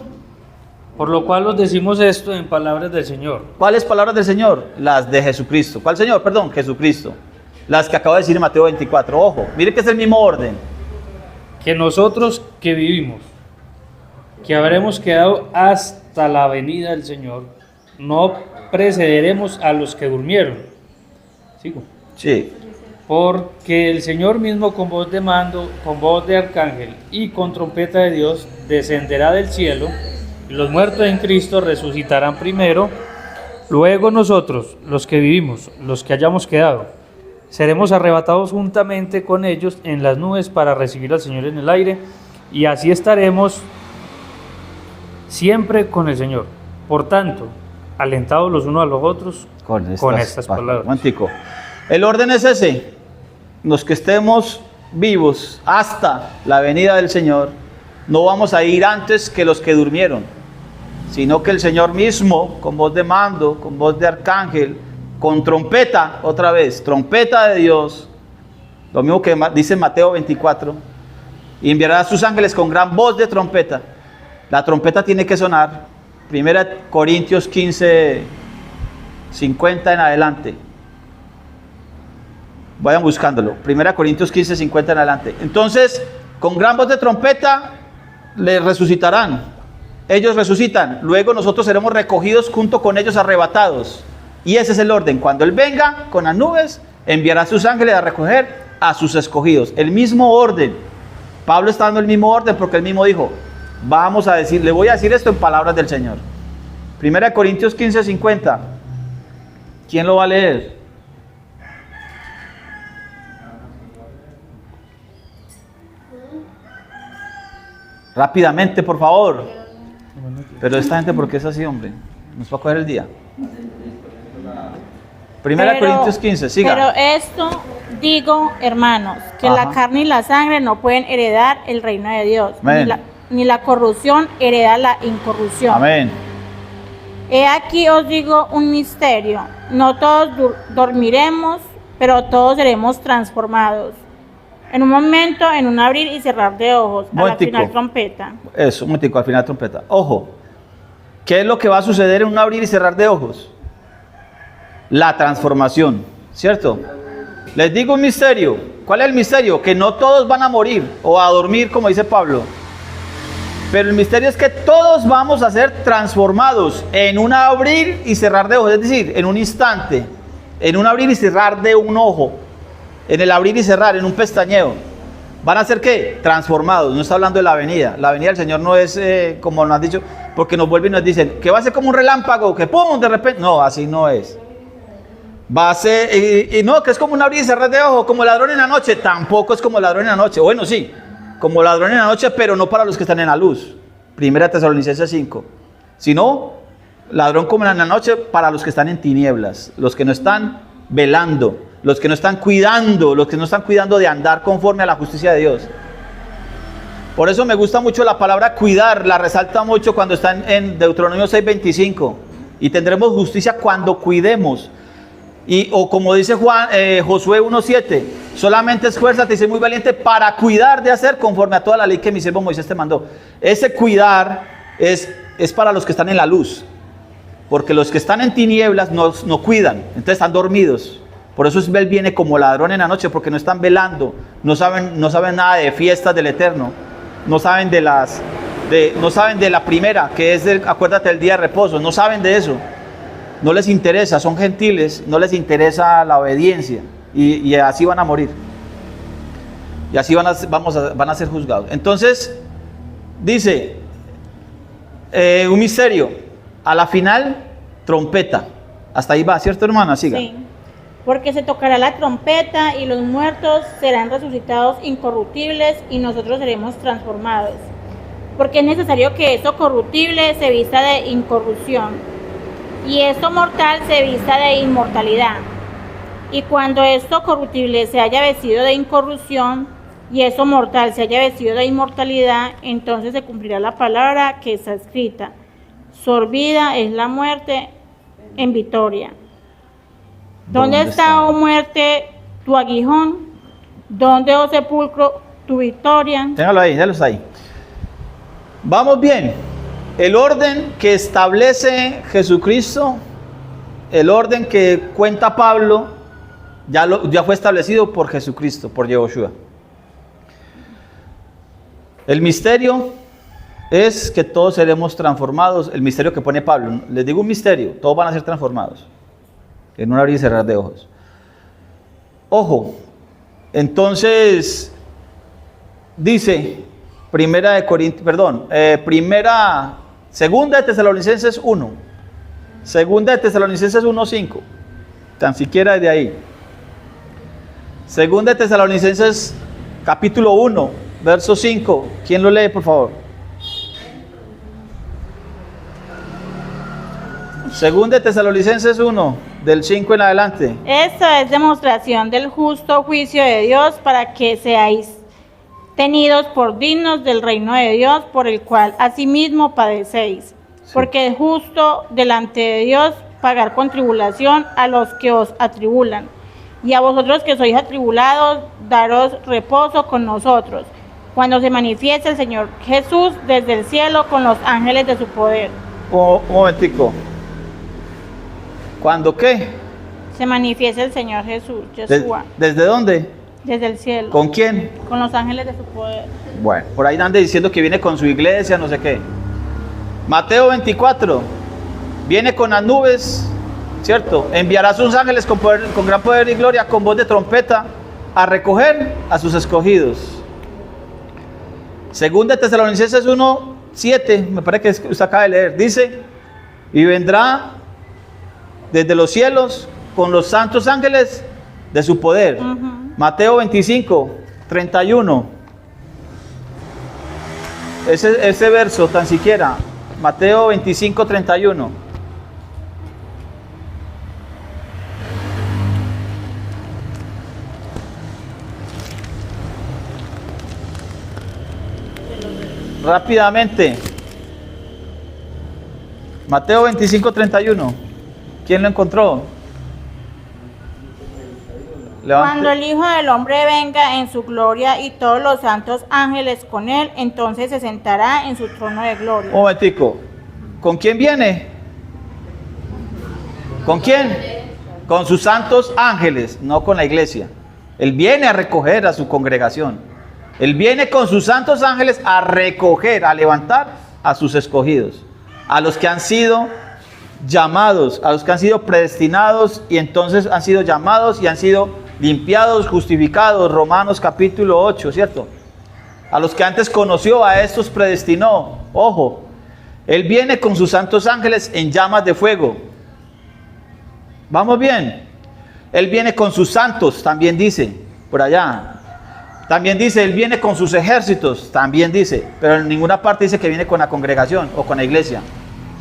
Por lo cual os decimos esto en palabras del Señor. ¿Cuáles palabras del Señor? Las de Jesucristo. ¿Cuál Señor? Perdón, Jesucristo. Las que acabo de decir en Mateo 24. Ojo, mire que es el mismo orden. Que nosotros que vivimos, que habremos quedado hasta la venida del Señor, no precederemos a los que durmieron. ¿Sigo? Sí. Porque el Señor mismo con voz de mando, con voz de arcángel y con trompeta de Dios descenderá del cielo, y los muertos en Cristo resucitarán primero. Luego nosotros, los que vivimos, los que hayamos quedado, seremos arrebatados juntamente con ellos en las nubes para recibir al Señor en el aire, y así estaremos siempre con el Señor. Por tanto, alentados los unos a los otros con estas palabras. Momentico. El orden es ese. Los que estemos vivos hasta la venida del Señor, no vamos a ir antes que los que durmieron, sino que el Señor mismo, con voz de mando, con voz de arcángel, con trompeta, otra vez, trompeta de Dios, lo mismo que dice Mateo 24, y enviará a sus ángeles con gran voz de trompeta. La trompeta tiene que sonar. 1 Corintios 15, 50 en adelante. Vayan buscándolo. 1 Corintios 15, 50 en adelante. Entonces, con gran voz de trompeta, les resucitarán. Ellos resucitan. Luego nosotros seremos recogidos junto con ellos, arrebatados. Y ese es el orden. Cuando Él venga con las nubes, enviará a sus ángeles a recoger a sus escogidos. El mismo orden. Pablo está dando el mismo orden porque él mismo dijo, le voy a decir esto en palabras del Señor. 1 Corintios 15, 50. ¿Quién lo va a leer? Rápidamente, por favor. Pero esta gente, ¿por qué es así, hombre? Nos va a coger el día. 1 Corintios 15, siga. Pero esto digo, hermanos, que Ajá. la carne y la sangre no pueden heredar el reino de Dios, Amén. ni la corrupción hereda la incorrupción. Amén. He aquí os digo un misterio, no todos dormiremos, pero todos seremos transformados. En un momento, en un abrir y cerrar de ojos, a la Momentico. final trompeta. Eso, un momentico, al final trompeta. Ojo, ¿qué es lo que va a suceder en un abrir y cerrar de ojos? La transformación, ¿cierto? Les digo un misterio. ¿Cuál es el misterio? Que no todos van a morir o a dormir, como dice Pablo. Pero el misterio es que todos vamos a ser transformados en un abrir y cerrar de ojos, es decir, en un instante, en un abrir y cerrar de un ojo, en el abrir y cerrar, en un pestañeo. ¿Van a ser qué? Transformados. No está hablando de la venida. La venida del Señor no es como nos han dicho, porque nos vuelven y nos dicen que va a ser como un relámpago, que pum, de repente. No, así no es. Va a ser, y no, que es como un abrir y cerrar de ojo, como ladrón en la noche. Tampoco es como ladrón en la noche. Bueno, sí, como ladrón en la noche, pero no para los que están en la luz. 1 Tesalonicenses 5. Sino, ladrón como en la noche para los que están en tinieblas, los que no están velando, los que no están cuidando, los que no están cuidando de andar conforme a la justicia de Dios. Por eso me gusta mucho la palabra cuidar, la resalta mucho cuando está en Deuteronomio 6:25. Y tendremos justicia cuando cuidemos. O como dice Josué 1:7, solamente esfuérzate y sé muy valiente para cuidar de hacer conforme a toda la ley que mi siervo Moisés te mandó. Ese cuidar es para los que están en la luz, porque los que están en tinieblas no cuidan, entonces están dormidos. Por eso Él viene como ladrón en la noche, porque no están velando, no saben nada de fiestas del Eterno, no saben de la primera, que es acuérdate del día de reposo, no saben de eso. No les interesa, son gentiles, no les interesa la obediencia y así van a morir. Y así van a ser juzgados. Entonces, dice, un misterio, a la final, trompeta. Hasta ahí va, ¿cierto, hermana? Siga. Sí. Porque se tocará la trompeta y los muertos serán resucitados incorruptibles y nosotros seremos transformados. Porque es necesario que esto corruptible se vista de incorrupción y esto mortal se vista de inmortalidad. Y cuando esto corruptible se haya vestido de incorrupción y esto mortal se haya vestido de inmortalidad, entonces se cumplirá la palabra que está escrita: sorbida es la muerte en victoria. ¿Dónde está, oh muerte, tu aguijón? ¿Dónde, oh sepulcro, tu victoria? Téngalo ahí, déjalos ahí. Vamos bien. El orden que establece Jesucristo, el orden que cuenta Pablo, ya fue establecido por Jesucristo, por Yehoshua. El misterio es que todos seremos transformados, el misterio que pone Pablo. Les digo un misterio, todos van a ser transformados, en un abrir y cerrar de ojos. Ojo, entonces dice Segunda de Tesalonicenses 1, Segunda de Tesalonicenses 1:5, tan siquiera desde ahí. Segunda de Tesalonicenses capítulo 1, verso 5. ¿Quién lo lee, por favor? Segunda de Tesalonicenses 1, del 5 en adelante. Esta es demostración del justo juicio de Dios para que seáis tenidos por dignos del reino de Dios, por el cual asimismo padecéis. Sí. Porque es justo delante de Dios pagar con tribulación a los que os atribulan, y a vosotros que sois atribulados, daros reposo con nosotros, cuando se manifieste el Señor Jesús desde el cielo con los ángeles de su poder. Un momentico. ¿Cuándo qué? Se manifiesta el Señor Jesús, Yeshua. ¿Desde dónde? Desde el cielo. ¿Con quién? Con los ángeles de su poder. Bueno, por ahí anda diciendo que viene con su iglesia, no sé qué. Mateo 24, viene con las nubes, ¿cierto? Enviará a sus ángeles con gran poder y gloria, con voz de trompeta, a recoger a sus escogidos. Segunda de Tesalonicenses 1:7, me parece que usted acaba de leer, dice, y vendrá desde los cielos con los santos ángeles de su poder. Mateo 25:31. Ese verso tan siquiera. Mateo 25:31. Rápidamente. Mateo 25:31. ¿Quién lo encontró? Levante. Cuando el Hijo del Hombre venga en su gloria y todos los santos ángeles con él, entonces se sentará en su trono de gloria. Un momentico. ¿Con quién viene? ¿Con quién? Con sus santos ángeles, no con la iglesia. Él viene a recoger a su congregación. Él viene con sus santos ángeles a recoger, a levantar a sus escogidos, a los que han sido llamados, a los que han sido predestinados y entonces han sido llamados y han sido limpiados, justificados. Romanos capítulo 8, ¿cierto? A los que antes conoció, a estos predestinó. Ojo, Él viene con sus santos ángeles en llamas de fuego. ¿Vamos bien? Él viene con sus santos, también dice, por allá. También dice, Él viene con sus ejércitos, también dice, pero en ninguna parte dice que viene con la congregación o con la iglesia.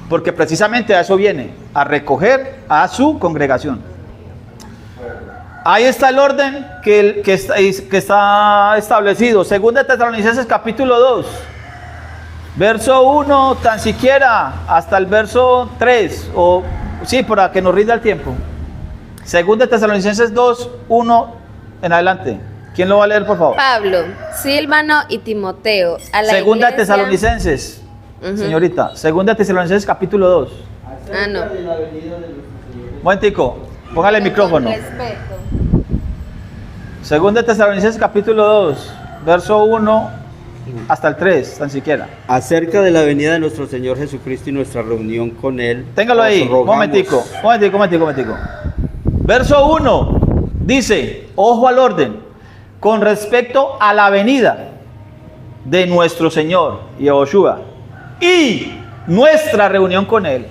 Porque precisamente a eso viene, a recoger a su congregación. Ahí está el orden que está establecido. Segunda de Tesalonicenses capítulo 2, verso 1, tan siquiera hasta el verso 3, o sí, para que nos rinda el tiempo. Segunda de Tesalonicenses 2, 1 en adelante. ¿Quién lo va a leer, por favor? Pablo, Silvano y Timoteo, a la Segunda de iglesia... Tesalonicenses, señorita. Segunda de Tesalonicenses capítulo 2. No. Momentico, póngale el micrófono. Respeto. Segunda de Tesalonicenses capítulo 2, verso 1 hasta el 3, tan siquiera. Acerca de la venida de nuestro Señor Jesucristo y nuestra reunión con Él. Téngalo ahí, os rogamos. momentico. Verso 1 dice, ojo al orden, con respecto a la venida de nuestro Señor Yehoshua y nuestra reunión con Él.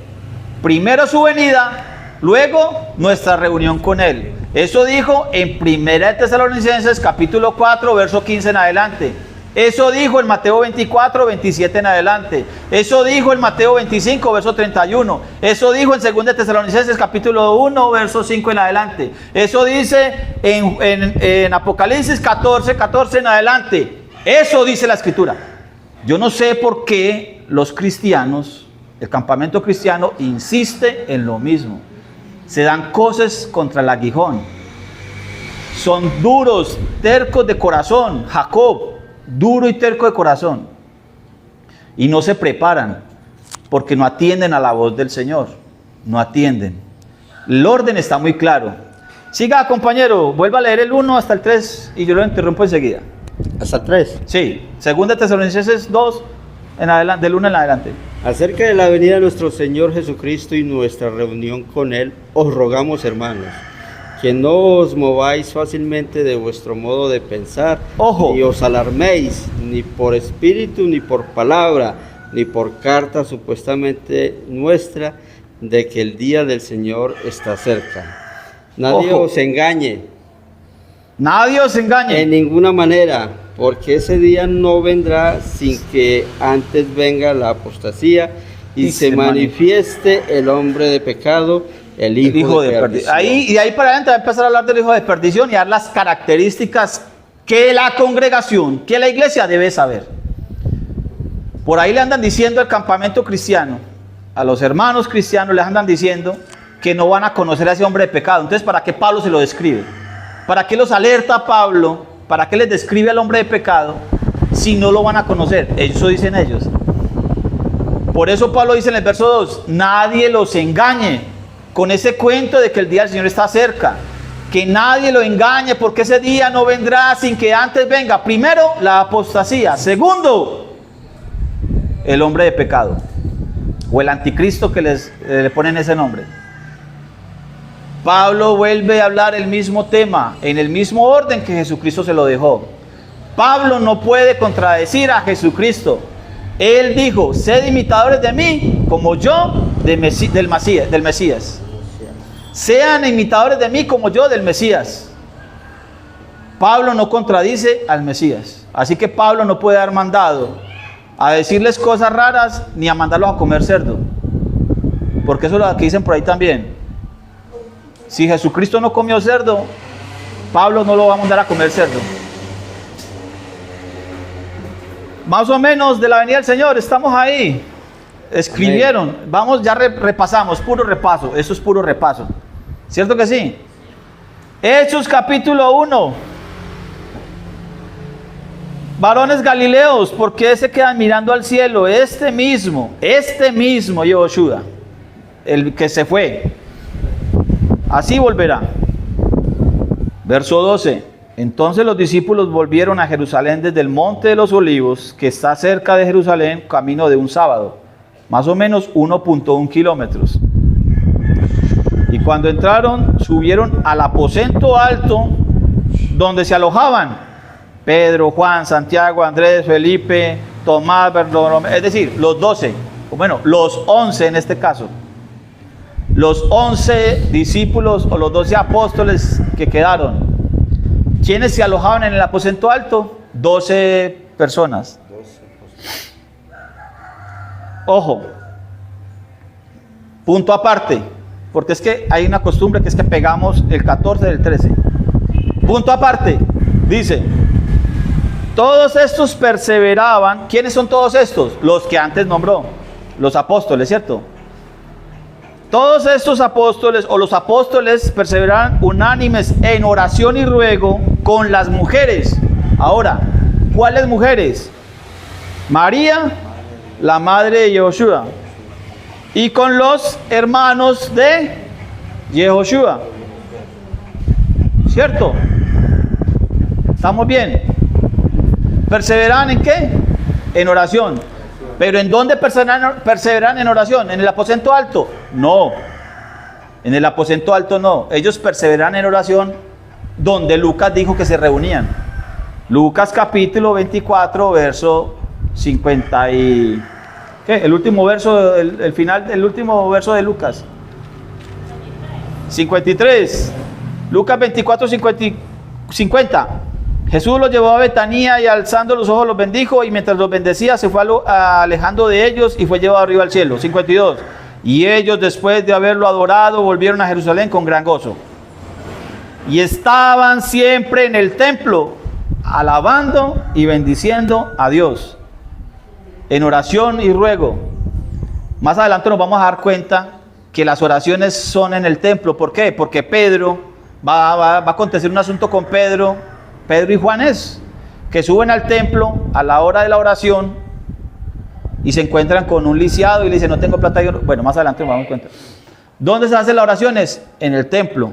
Primero su venida, luego nuestra reunión con Él. Eso dijo en Primera de Tesalonicenses capítulo 4, verso 15 en adelante. Eso dijo en Mateo 24, 27 en adelante. Eso dijo en Mateo 25, verso 31. Eso dijo en Segunda de Tesalonicenses capítulo 1, verso 5 en adelante. Eso dice en Apocalipsis 14, 14 en adelante. Eso dice la Escritura. Yo no sé por qué los cristianos, el campamento cristiano, insiste en lo mismo. Se dan cosas contra el aguijón. Son duros, tercos de corazón. Jacob, duro y terco de corazón. Y no se preparan. porque no atienden a la voz del Señor, no atienden. El orden está muy claro. Siga, compañero, vuelva a leer el 1 hasta el 3 y yo lo interrumpo enseguida. Hasta el 3. Sí, 2 Tesalonicenses 2, en adelante, del 1 en adelante. Acerca de la venida de nuestro Señor Jesucristo y nuestra reunión con Él, os rogamos, hermanos, que no os mováis fácilmente de vuestro modo de pensar, Ojo. ni os alarméis, ni por espíritu, ni por palabra, ni por carta supuestamente nuestra, de que el día del Señor está cerca. Nadie Ojo. os engañe Nadie os engañe. en ninguna manera, porque ese día no vendrá sin que antes venga la apostasía y se manifieste el hombre de pecado, el hijo de perdición. Y de ahí para adelante va a empezar a hablar del hijo de perdición y a dar las características que la congregación, que la iglesia debe saber. Por ahí le andan diciendo al campamento cristiano, a los hermanos cristianos les andan diciendo que no van a conocer a ese hombre de pecado. Entonces, ¿para qué Pablo se lo describe? ¿Para qué los alerta Pablo? ¿Para qué les describe al hombre de pecado si no lo van a conocer? Eso dicen ellos. Por eso Pablo dice en el verso 2, nadie los engañe con ese cuento de que el día del Señor está cerca. Que nadie lo engañe, porque ese día no vendrá sin que antes venga, primero, la apostasía. Segundo, el hombre de pecado. O el anticristo que le ponen ese nombre. Pablo vuelve a hablar el mismo tema, en el mismo orden que Jesucristo se lo dejó. Pablo no puede contradecir a Jesucristo. Él dijo, sed imitadores de mí, como yo del Mesías. Sean imitadores de mí, como yo del Mesías. Pablo no contradice al Mesías. Así que Pablo no puede dar mandado a decirles cosas raras, ni a mandarlos a comer cerdo. Porque eso es lo que dicen por ahí también. Si Jesucristo no comió cerdo, Pablo no lo va a mandar a comer cerdo. Más o menos de la venida del Señor, estamos ahí. Escribieron, amén. Vamos, ya repasamos, puro repaso. Eso es puro repaso. ¿Cierto que sí? Hechos capítulo 1. Varones Galileos, ¿por qué se quedan mirando al cielo? Este mismo Yehoshua, el que se fue, así volverá. Verso 12. Entonces los discípulos volvieron a Jerusalén desde el monte de los olivos, que está cerca de Jerusalén, camino de un sábado, más o menos 1.1 kilómetros. Y cuando entraron, subieron al aposento alto, donde se alojaban Pedro, Juan, Santiago, Andrés, Felipe, Tomás, Bartolomé, es decir, los 12, bueno, los 11 en este caso. Los 11 discípulos o los 12 apóstoles que quedaron. ¿Quiénes se alojaban en el aposento alto? 12 personas. Ojo, punto aparte, porque es que hay una costumbre que es que pegamos el 14 del 13. Punto aparte, dice, todos estos perseveraban. ¿Quiénes son todos estos? Los que antes nombró, los apóstoles, ¿cierto? Todos estos apóstoles o los apóstoles perseveraban unánimes en oración y ruego con las mujeres. Ahora, ¿cuáles mujeres? María, la madre de Yehoshua, y con los hermanos de Yehoshua. ¿Cierto? ¿Estamos bien? ¿Perseveraban en qué? En oración. ¿Pero en dónde perseveran en oración? ¿En el aposento alto? No. En el aposento alto no. Ellos perseveran en oración donde Lucas dijo que se reunían. Lucas capítulo 24, verso 50 y... ¿qué? El último verso, el final del último verso de Lucas. 53. Lucas 24, 50. Jesús los llevó a Betanía y alzando los ojos los bendijo, y mientras los bendecía se fue alejando de ellos y fue llevado arriba al cielo. 52. Y ellos, después de haberlo adorado, volvieron a Jerusalén con gran gozo. Y estaban siempre en el templo, alabando y bendiciendo a Dios, en oración y ruego. Más adelante nos vamos a dar cuenta que las oraciones son en el templo. ¿Por qué? Porque Pedro, va a acontecer un asunto con Pedro y Juan, que suben al templo a la hora de la oración y se encuentran con un lisiado y le dicen, no tengo plata. Bueno, más adelante nos damos cuenta. ¿Dónde se hacen las oraciones? En el templo.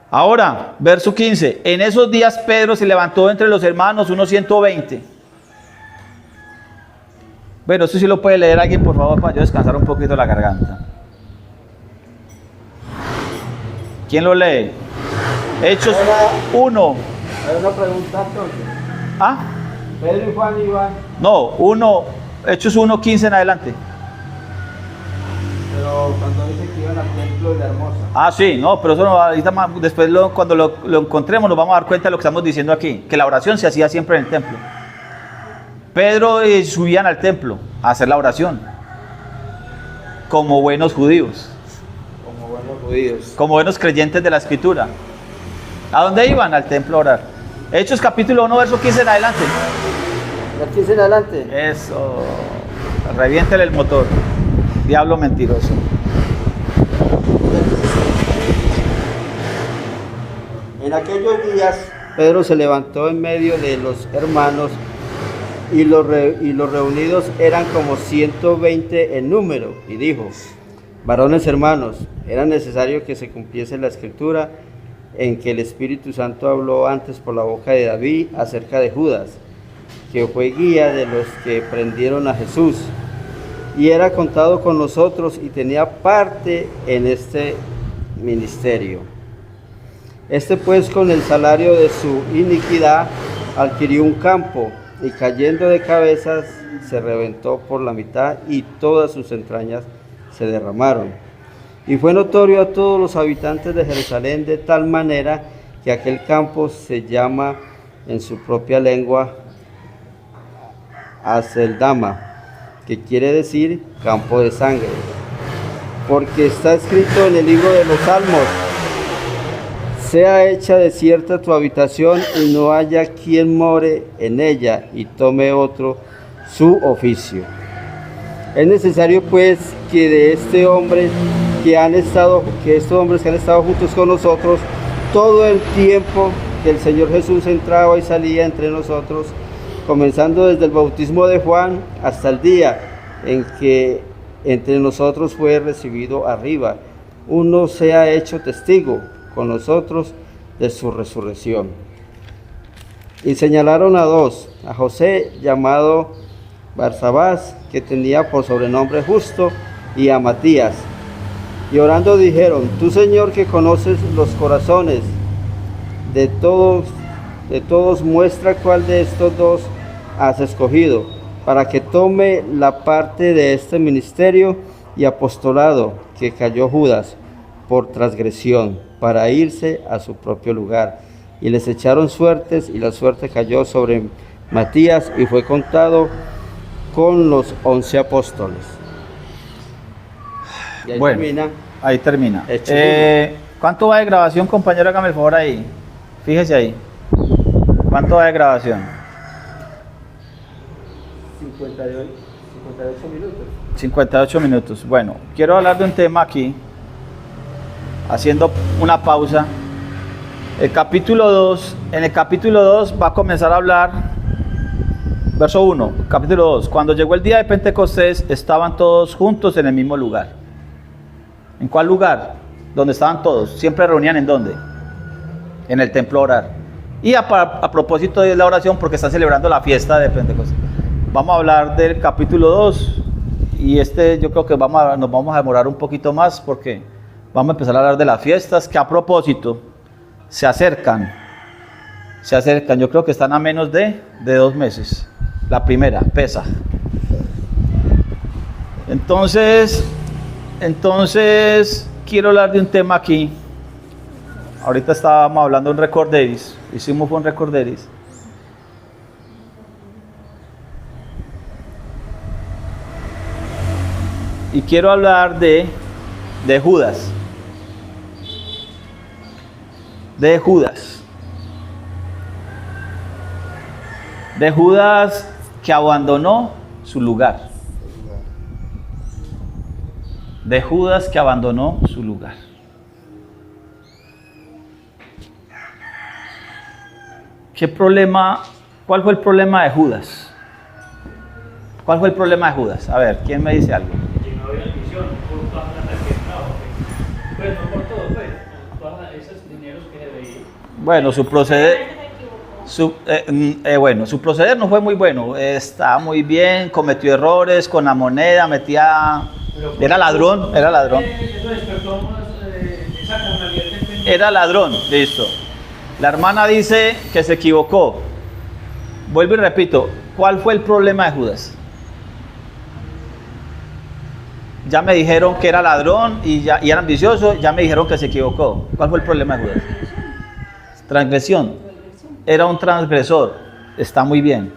Ahora, verso 15. En esos días Pedro se levantó entre los hermanos, unos 120. Bueno, esto sí lo puede leer alguien, por favor, para yo descansar un poquito la garganta. ¿Quién lo lee? Hechos 1. Hay una pregunta entonces. ¿Ah? Pedro y Juan iban, No, Hechos 1, 15 en adelante. pero cuando dice que iban al templo de Hermosa. Ah, sí, no, pero eso no, ahorita después cuando lo encontremos nos vamos a dar cuenta de lo que estamos diciendo aquí, que la oración se hacía siempre en el templo. Pedro subían al templo a hacer la oración, como buenos judíos, Como buenos judíos. como buenos creyentes de la Escritura. ¿A dónde iban? Al templo a orar. Hechos capítulo 1, verso 15 en adelante. ¿De aquí en adelante? Eso, reviéntele el motor, diablo mentiroso. En aquellos días Pedro se levantó en medio de los hermanos y los reunidos eran como 120 en número y dijo: varones hermanos, era necesario que se cumpliese la escritura en que el Espíritu Santo habló antes por la boca de David acerca de Judas, que fue guía de los que prendieron a Jesús, y era contado con nosotros y tenía parte en este ministerio. Este pues, con el salario de su iniquidad adquirió un campo, y cayendo de cabezas se reventó por la mitad y todas sus entrañas se derramaron. Y fue notorio a todos los habitantes de Jerusalén de tal manera que aquel campo se llama en su propia lengua Aceldama, que quiere decir campo de sangre, porque está escrito en el libro de los Salmos: sea hecha desierta tu habitación y no haya quien more en ella y tome otro su oficio. Es necesario pues que de estos hombres que han estado juntos con nosotros todo el tiempo que el Señor Jesús entraba y salía entre nosotros, comenzando desde el bautismo de Juan hasta el día en que entre nosotros fue recibido arriba, uno sea hecho testigo con nosotros de su resurrección. Y señalaron a dos: a José, llamado Barsabás, que tenía por sobrenombre Justo, y a Matías. Y orando dijeron: tú, Señor, que conoces los corazones de todos, muestra cuál de estos dos has escogido, para que tome la parte de este ministerio y apostolado que cayó Judas por transgresión, para irse a su propio lugar. Y les echaron suertes, y la suerte cayó sobre Matías, y fue contado con los 11 apóstoles. Y ahí Bueno, termina. ahí termina. Hechos ¿Cuánto va de grabación, compañero? Hágame el favor ahí. Fíjese ahí. ¿Cuánto va de grabación? 58 minutos. 58 minutos. Bueno, quiero hablar de un tema aquí, haciendo una pausa. En el capítulo 2 va a comenzar a hablar, verso 1, capítulo 2. Cuando llegó el día de Pentecostés, estaban todos juntos en el mismo lugar. ¿En cuál lugar? Donde estaban todos. Siempre reunían ¿en dónde? En el templo a orar. Y a propósito de la oración, porque están celebrando la fiesta de Pentecostés. Vamos a hablar del capítulo 2. Y yo creo que nos vamos a demorar un poquito más, porque vamos a empezar a hablar de las fiestas que a propósito se acercan. Yo creo que están a menos de 2 meses. La primera, Pesaj. Entonces quiero hablar de un tema aquí. Ahorita estábamos hablando de un recorderis. Hicimos un recorderis. Y quiero hablar de Judas. De Judas que abandonó su lugar. De Judas que abandonó su lugar. ¿Cuál fue el problema de Judas? ¿Cuál fue el problema de Judas? A ver, ¿quién me dice algo? Que no había visión por toda la tarjeta, pues no por todo, pues, por todos esos dineros que debía. Bueno, su proceder... Su proceder no fue muy bueno, estaba muy bien, cometió errores con la moneda, era ladrón. Eso despertó esa carnalidad del pendejo. Era ladrón, listo. La hermana dice que se equivocó. Vuelvo y repito, ¿cuál fue el problema de Judas? Ya me dijeron que era ladrón y era ambicioso, ya me dijeron que se equivocó. ¿Cuál fue el problema de Judas? Transgresión. Era un transgresor, está muy bien.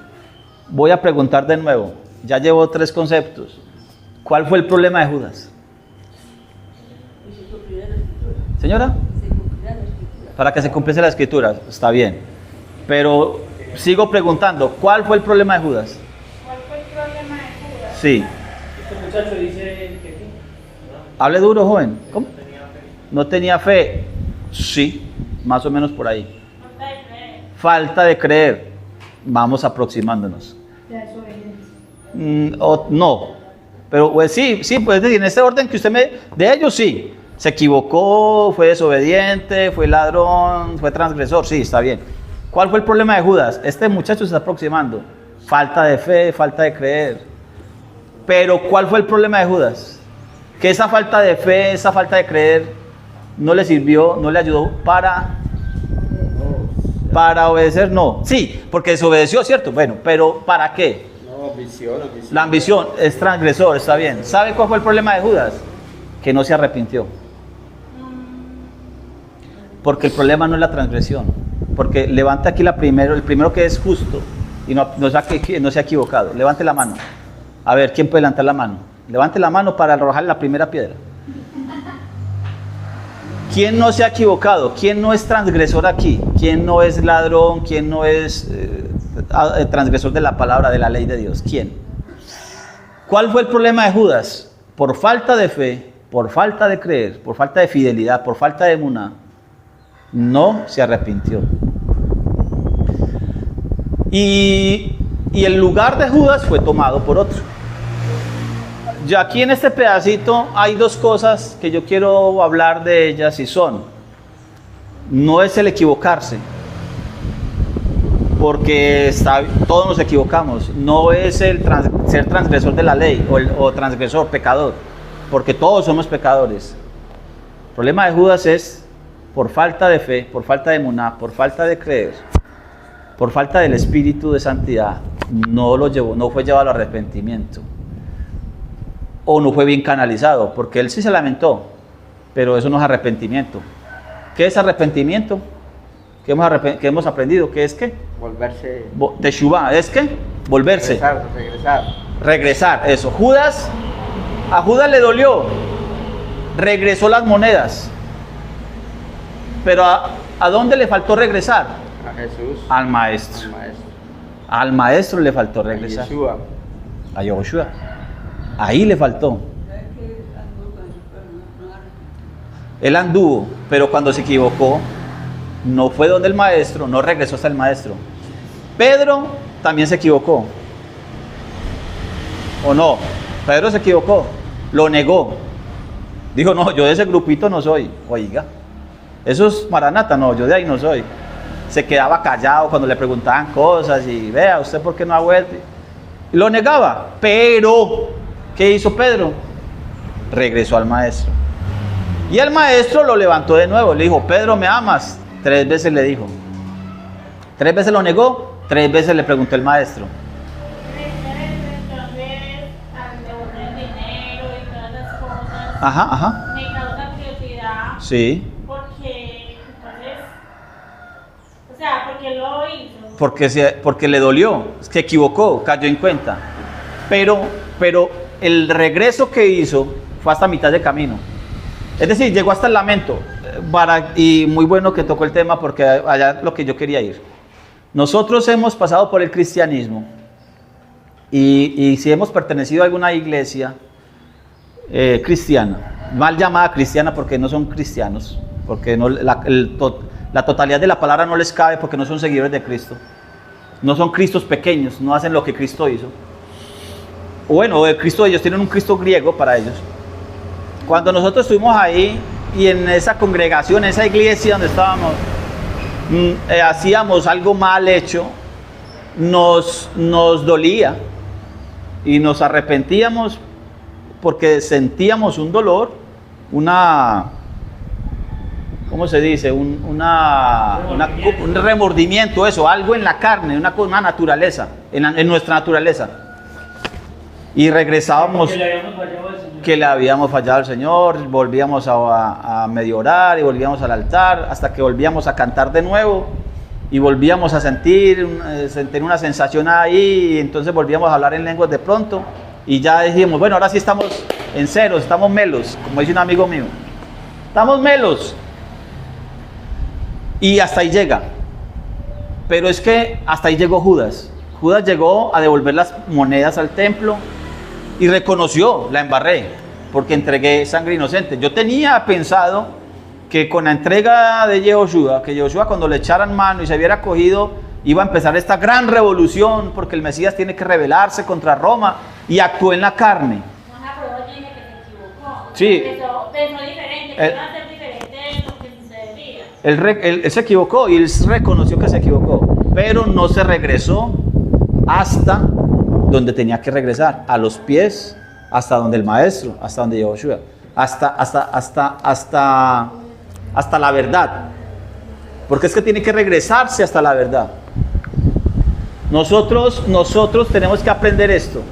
Voy a preguntar de nuevo, ya llevo 3 conceptos. ¿Cuál fue el problema de Judas? Señora, para que se cumpliese la escritura, está bien. Pero sigo preguntando, ¿cuál fue el problema de Judas? ¿Cuál fue el problema de Judas? Sí. Este muchacho dice que ¿qué? Hable duro, joven. ¿Cómo? No tenía fe. Sí, más o menos por ahí. Falta de creer. Vamos aproximándonos. No, pero pues sí, pues en este orden que usted de ellos sí, se equivocó, fue desobediente, fue ladrón, fue transgresor, sí, está bien. ¿Cuál fue el problema de Judas? Este muchacho se está aproximando. Falta de fe, falta de creer. Pero ¿cuál fue el problema de Judas? Que esa falta de fe, esa falta de creer no le sirvió, no le ayudó para obedecer, no. Sí, porque desobedeció, ¿cierto? Bueno, pero ¿para qué? No, ambición. La ambición es transgresor, está bien. ¿Sabe cuál fue el problema de Judas? Que no se arrepintió. Porque el problema no es la transgresión. Porque levante aquí el primero que es justo y no se ha equivocado. Levante la mano. A ver, ¿quién puede levantar la mano? Levante la mano para arrojar la primera piedra. ¿Quién no se ha equivocado? ¿Quién no es transgresor aquí? ¿Quién no es ladrón? ¿Quién no es transgresor de la palabra, de la ley de Dios? ¿Quién? ¿Cuál fue el problema de Judas? Por falta de fe, por falta de creer, por falta de fidelidad, por falta de emuná, no se arrepintió. Y el lugar de Judas fue tomado por otro. Ya aquí en este pedacito hay 2 cosas que yo quiero hablar de ellas y son: no es el equivocarse, porque todos nos equivocamos. No es el ser transgresor de la ley o transgresor, pecador, porque todos somos pecadores. El problema de Judas es por falta de fe, por falta de emuná, por falta de creer, por falta del espíritu de santidad, no fue llevado al arrepentimiento. O no fue bien canalizado, porque él sí se lamentó, pero eso no es arrepentimiento. ¿Qué es arrepentimiento? ¿Qué hemos aprendido? ¿Qué es qué? Volverse. Teshuvá, ¿es qué? Volverse. Regresar, eso. A Judas le dolió, regresó las monedas. Pero ¿a dónde le faltó regresar? A Jesús. Al maestro. Al maestro le faltó regresar. A Yahushua. Ahí le faltó. Él anduvo, pero cuando se equivocó, no fue donde el maestro, no regresó hasta el maestro. Pedro también se equivocó. ¿O no? Pedro se equivocó, lo negó. Dijo, no, yo de ese grupito no soy. Oiga, eso es Maranata, no, yo de ahí no soy. Se quedaba callado cuando le preguntaban cosas y vea, ¿usted por qué no ha vuelto? Y lo negaba, pero ¿qué hizo Pedro? Regresó al maestro. Y el maestro lo levantó de nuevo, le dijo, Pedro, ¿me amas? 3 veces le dijo. 3 veces lo negó, 3 veces le preguntó el maestro. Ajá. Me causa curiosidad. Sí. Porque, entonces, o sea, porque lo hizo. Porque le dolió, se equivocó, cayó en cuenta. Pero el regreso que hizo fue hasta mitad de camino. Es decir, llegó hasta el lamento. Y muy bueno que tocó el tema porque allá es lo que yo quería ir. Nosotros hemos pasado por el cristianismo y si hemos pertenecido a alguna iglesia cristiana, mal llamada cristiana porque no son cristianos, porque la totalidad de la palabra no les cabe porque no son seguidores de Cristo, no son Cristos pequeños, no hacen lo que Cristo hizo. bueno, el Cristo, ellos tienen un Cristo griego para ellos. Cuando nosotros estuvimos ahí y en esa congregación, en esa iglesia donde estábamos, hacíamos algo mal hecho, nos dolía y nos arrepentíamos porque sentíamos un dolor, ¿cómo se dice? Un remordimiento, eso, algo en la carne, una naturaleza, en nuestra naturaleza. Y regresábamos que le habíamos fallado al Señor, volvíamos a medio orar y volvíamos al altar, hasta que volvíamos a cantar de nuevo y volvíamos a sentir una sensación ahí, y entonces volvíamos a hablar en lenguas de pronto y ya dijimos, bueno, ahora sí estamos en ceros, estamos melos, como dice un amigo mío, estamos melos. Y hasta ahí llega. Pero es que hasta ahí llegó Judas. Judas llegó a devolver las monedas al templo y reconoció, la embarré, porque entregué sangre inocente. Yo tenía pensado que con la entrega de Yehoshua, que Yehoshua cuando le echaran mano y se hubiera cogido, iba a empezar esta gran revolución, porque el Mesías tiene que rebelarse contra Roma, y actuó en la carne. Ajá, pero él dice que se equivocó. Sí. Pensó diferente, que iba a ser diferente de lo que sucedería. Él se equivocó y él reconoció que se equivocó, pero no se regresó hasta donde tenía que regresar, a los pies, hasta donde el maestro, hasta donde Yehoshua, hasta la verdad, porque es que tiene que regresarse hasta la verdad. Nosotros tenemos que aprender esto.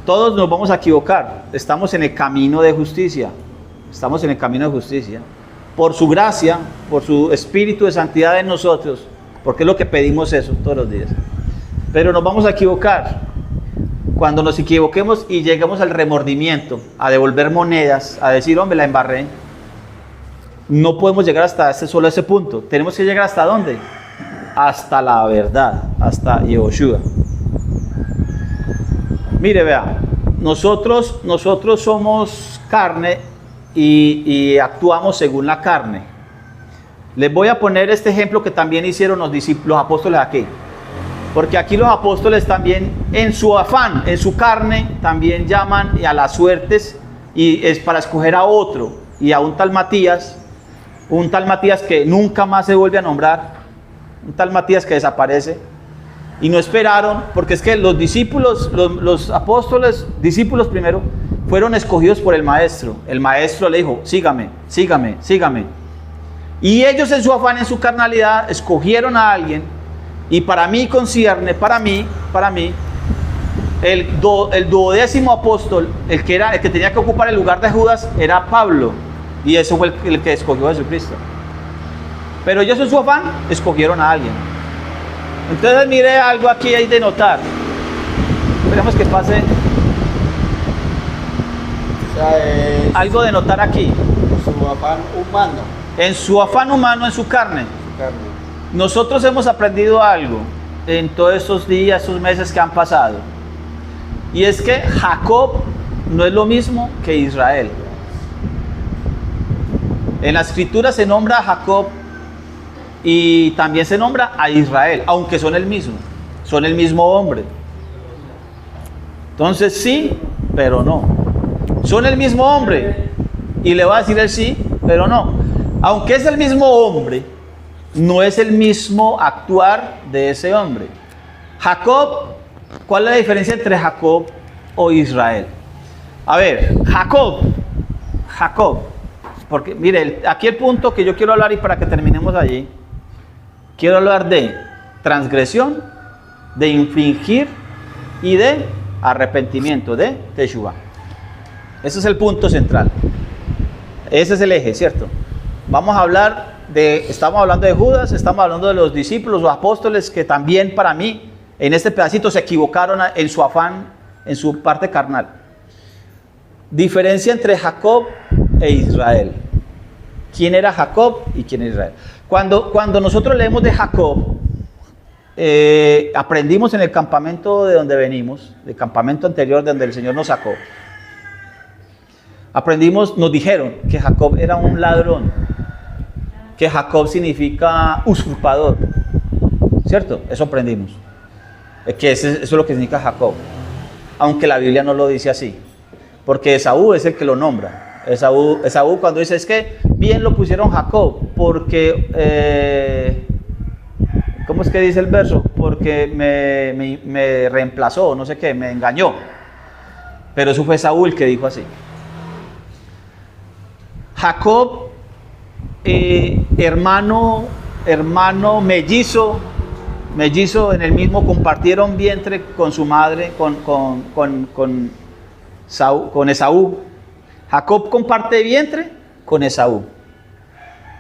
Todos nos vamos a equivocar, estamos en el camino de justicia, por su gracia, por su espíritu de santidad en nosotros, porque es lo que pedimos eso todos los días. Pero nos vamos a equivocar. Cuando nos equivoquemos y lleguemos al remordimiento, a devolver monedas, a decir, hombre, la embarré, no podemos llegar hasta solo ese punto. Tenemos que llegar hasta ¿dónde? Hasta la verdad, hasta Yehoshua. Mire, vea, nosotros somos carne y actuamos según la carne. Les voy a poner este ejemplo que también hicieron los apóstoles aquí. Porque aquí los apóstoles también, en su afán, en su carne, también llaman a las suertes, y es para escoger a otro, y a un tal Matías que nunca más se vuelve a nombrar, un tal Matías que desaparece, y no esperaron, porque es que los discípulos, los apóstoles, discípulos primero, fueron escogidos por el maestro le dijo, sígame, y ellos en su afán, en su carnalidad, escogieron a alguien. Y para mí concierne, para mí, el 12º apóstol, el que tenía que ocupar el lugar de Judas, era Pablo. Y ese fue el que escogió a Jesucristo. Pero ellos en su afán escogieron a alguien. Entonces mire algo aquí hay de notar. Esperemos que pase. Algo de notar aquí. Su afán humano. En su afán humano, en su carne. Nosotros hemos aprendido algo en todos estos días, estos meses que han pasado, y es que Jacob no es lo mismo que Israel. En la escritura se nombra a Jacob y también se nombra a Israel, aunque son el mismo hombre. Entonces sí, pero no. Son el mismo hombre y le va a decir el sí, pero no. Aunque es el mismo hombre, no es el mismo actuar de ese hombre. Jacob, ¿cuál es la diferencia entre Jacob o Israel? A ver, Jacob, porque mire, aquí el punto que yo quiero hablar, y para que terminemos allí, quiero hablar de transgresión, de infringir y de arrepentimiento, de Teshuvah. Ese es el punto central. Ese es el eje, ¿cierto? Estamos hablando de Judas, estamos hablando de los discípulos, los apóstoles, que también para mí, en este pedacito, se equivocaron en su afán, en su parte carnal. Diferencia entre Jacob e Israel. ¿Quién era Jacob y quién era Israel? Cuando nosotros leemos de Jacob, aprendimos en el campamento de donde venimos, el campamento anterior de donde el Señor nos sacó. Nos dijeron que Jacob era un ladrón, que Jacob significa usurpador, ¿cierto? Eso aprendimos, que eso es lo que significa Jacob. aunque la Biblia no lo dice así, porque Esaú es el que lo nombra. Esaú cuando dice, es que bien lo pusieron Jacob, porque, ¿cómo es que dice el verso? Porque me reemplazó, no sé qué, me engañó. Pero eso fue Esaú el que dijo así. Jacob, hermano mellizo en el mismo, compartieron vientre con su madre, con Esaú. Jacob comparte vientre con Esaú.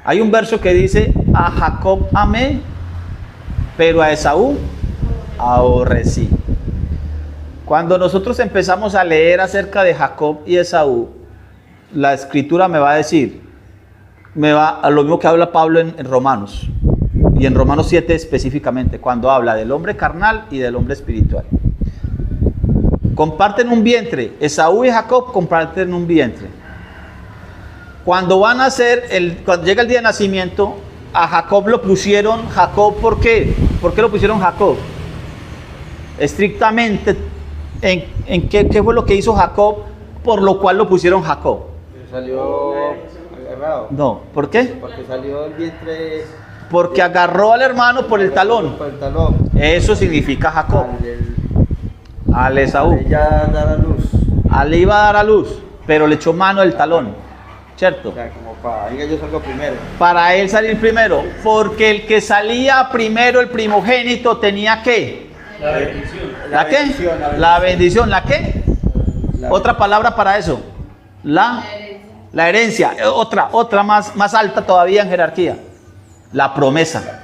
Hay un verso que dice, a Jacob amé, pero a Esaú aborrecí. Cuando nosotros empezamos a leer acerca de Jacob y Esaú, la escritura me va a decir, a lo mismo que habla Pablo en Romanos, y en Romanos 7 específicamente, cuando habla del hombre carnal y del hombre espiritual. Comparten un vientre, Esaú y Jacob comparten un vientre. Cuando van a hacer, cuando llega el día de nacimiento, a Jacob lo pusieron Jacob, ¿por qué? ¿Por qué lo pusieron Jacob? Estrictamente, ¿en qué fue lo que hizo Jacob, por lo cual lo pusieron Jacob? Salió agarrado. No, ¿por qué? Porque salió el vientre. Porque agarró al hermano por el talón. Por el talón. Eso significa Jacob. Al Esaú. Ella da la luz. Le iba a dar a luz, pero le echó mano del talón, ¿cierto? O sea, como para, diga, yo salgo primero. Para él salir primero, porque el que salía primero, el primogénito, tenía ¿qué? La bendición. ¿La qué? La bendición. ¿La qué? Otra palabra para eso. La herencia. Otra más alta todavía en jerarquía. La promesa.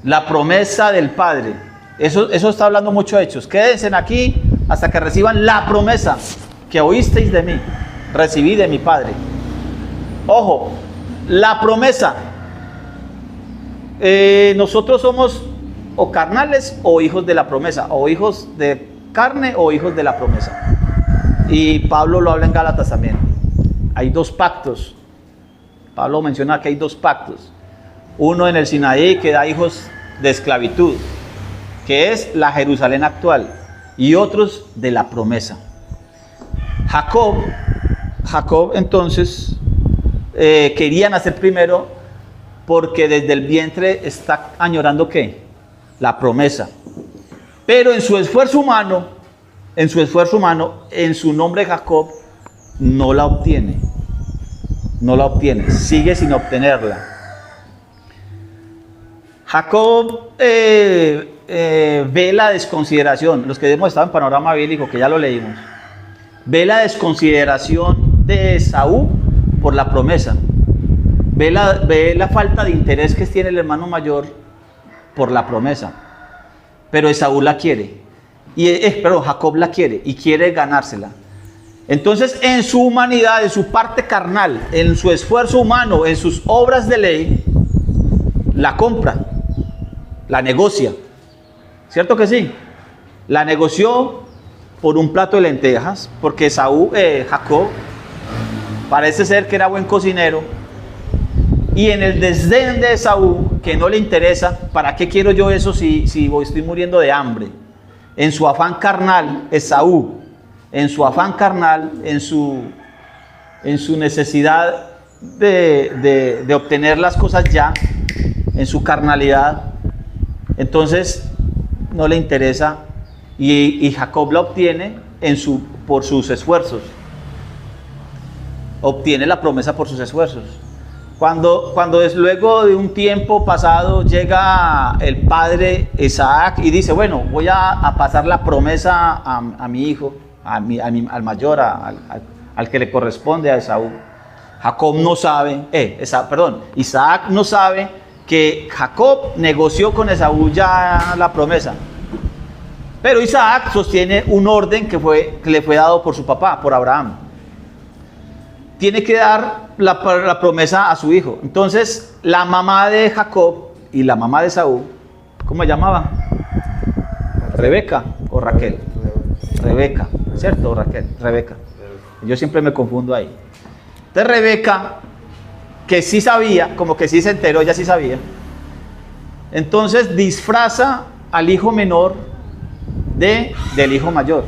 La promesa del Padre. Eso está hablando mucho de Hechos. Quédense aquí hasta que reciban la promesa que oísteis de mí. Recibí de mi Padre. Ojo, la promesa. Nosotros somos o carnales o hijos de la promesa, o hijos de carne o hijos de la promesa. Y Pablo lo habla en Gálatas también. Hay dos pactos. Pablo menciona que hay dos pactos. Uno en el Sinaí que da hijos de esclavitud, que es la Jerusalén actual, y otros de la promesa. Jacob entonces quería nacer primero porque desde el vientre está añorando ¿qué? La promesa. Pero en su esfuerzo humano, en su nombre Jacob, no la obtiene, sigue sin obtenerla. Jacob ve la desconsideración, los que hemos estado en Panorama Bíblico, que ya lo leímos, ve la desconsideración de Esaú por la promesa, ve la falta de interés que tiene el hermano mayor por la promesa, pero Esaú la quiere, Jacob la quiere y quiere ganársela. Entonces, en su humanidad, en su parte carnal, en su esfuerzo humano, en sus obras de ley, la compra, la negocia. ¿Cierto que sí? La negoció por un plato de lentejas, porque Jacob parece ser que era buen cocinero, y en el desdén de Esaú, que no le interesa, ¿para qué quiero yo eso si estoy muriendo de hambre? En su afán carnal, Esaú, en su afán carnal, en su necesidad de obtener las cosas ya, en su carnalidad, entonces no le interesa, y Jacob la obtiene por sus esfuerzos. Obtiene la promesa por sus esfuerzos. Cuando luego de un tiempo pasado llega el padre Isaac y dice, bueno, voy a pasar la promesa a mi hijo, al mayor, al que le corresponde a Esaú. Jacob no sabe, Isaac no sabe que Jacob negoció con Esaú ya la promesa. Pero Isaac sostiene un orden que le fue dado por su papá, por Abraham. Tiene que dar la promesa a su hijo. Entonces, la mamá de Jacob y la mamá de Esaú, ¿cómo se llamaban? ¿Rebeca o Raquel? Rebeca, ¿cierto? ¿O Raquel? Rebeca. Yo siempre me confundo ahí. Entonces, Rebeca, que sí sabía, como que sí se enteró, ella sí sabía. Entonces, disfraza al hijo menor del hijo mayor.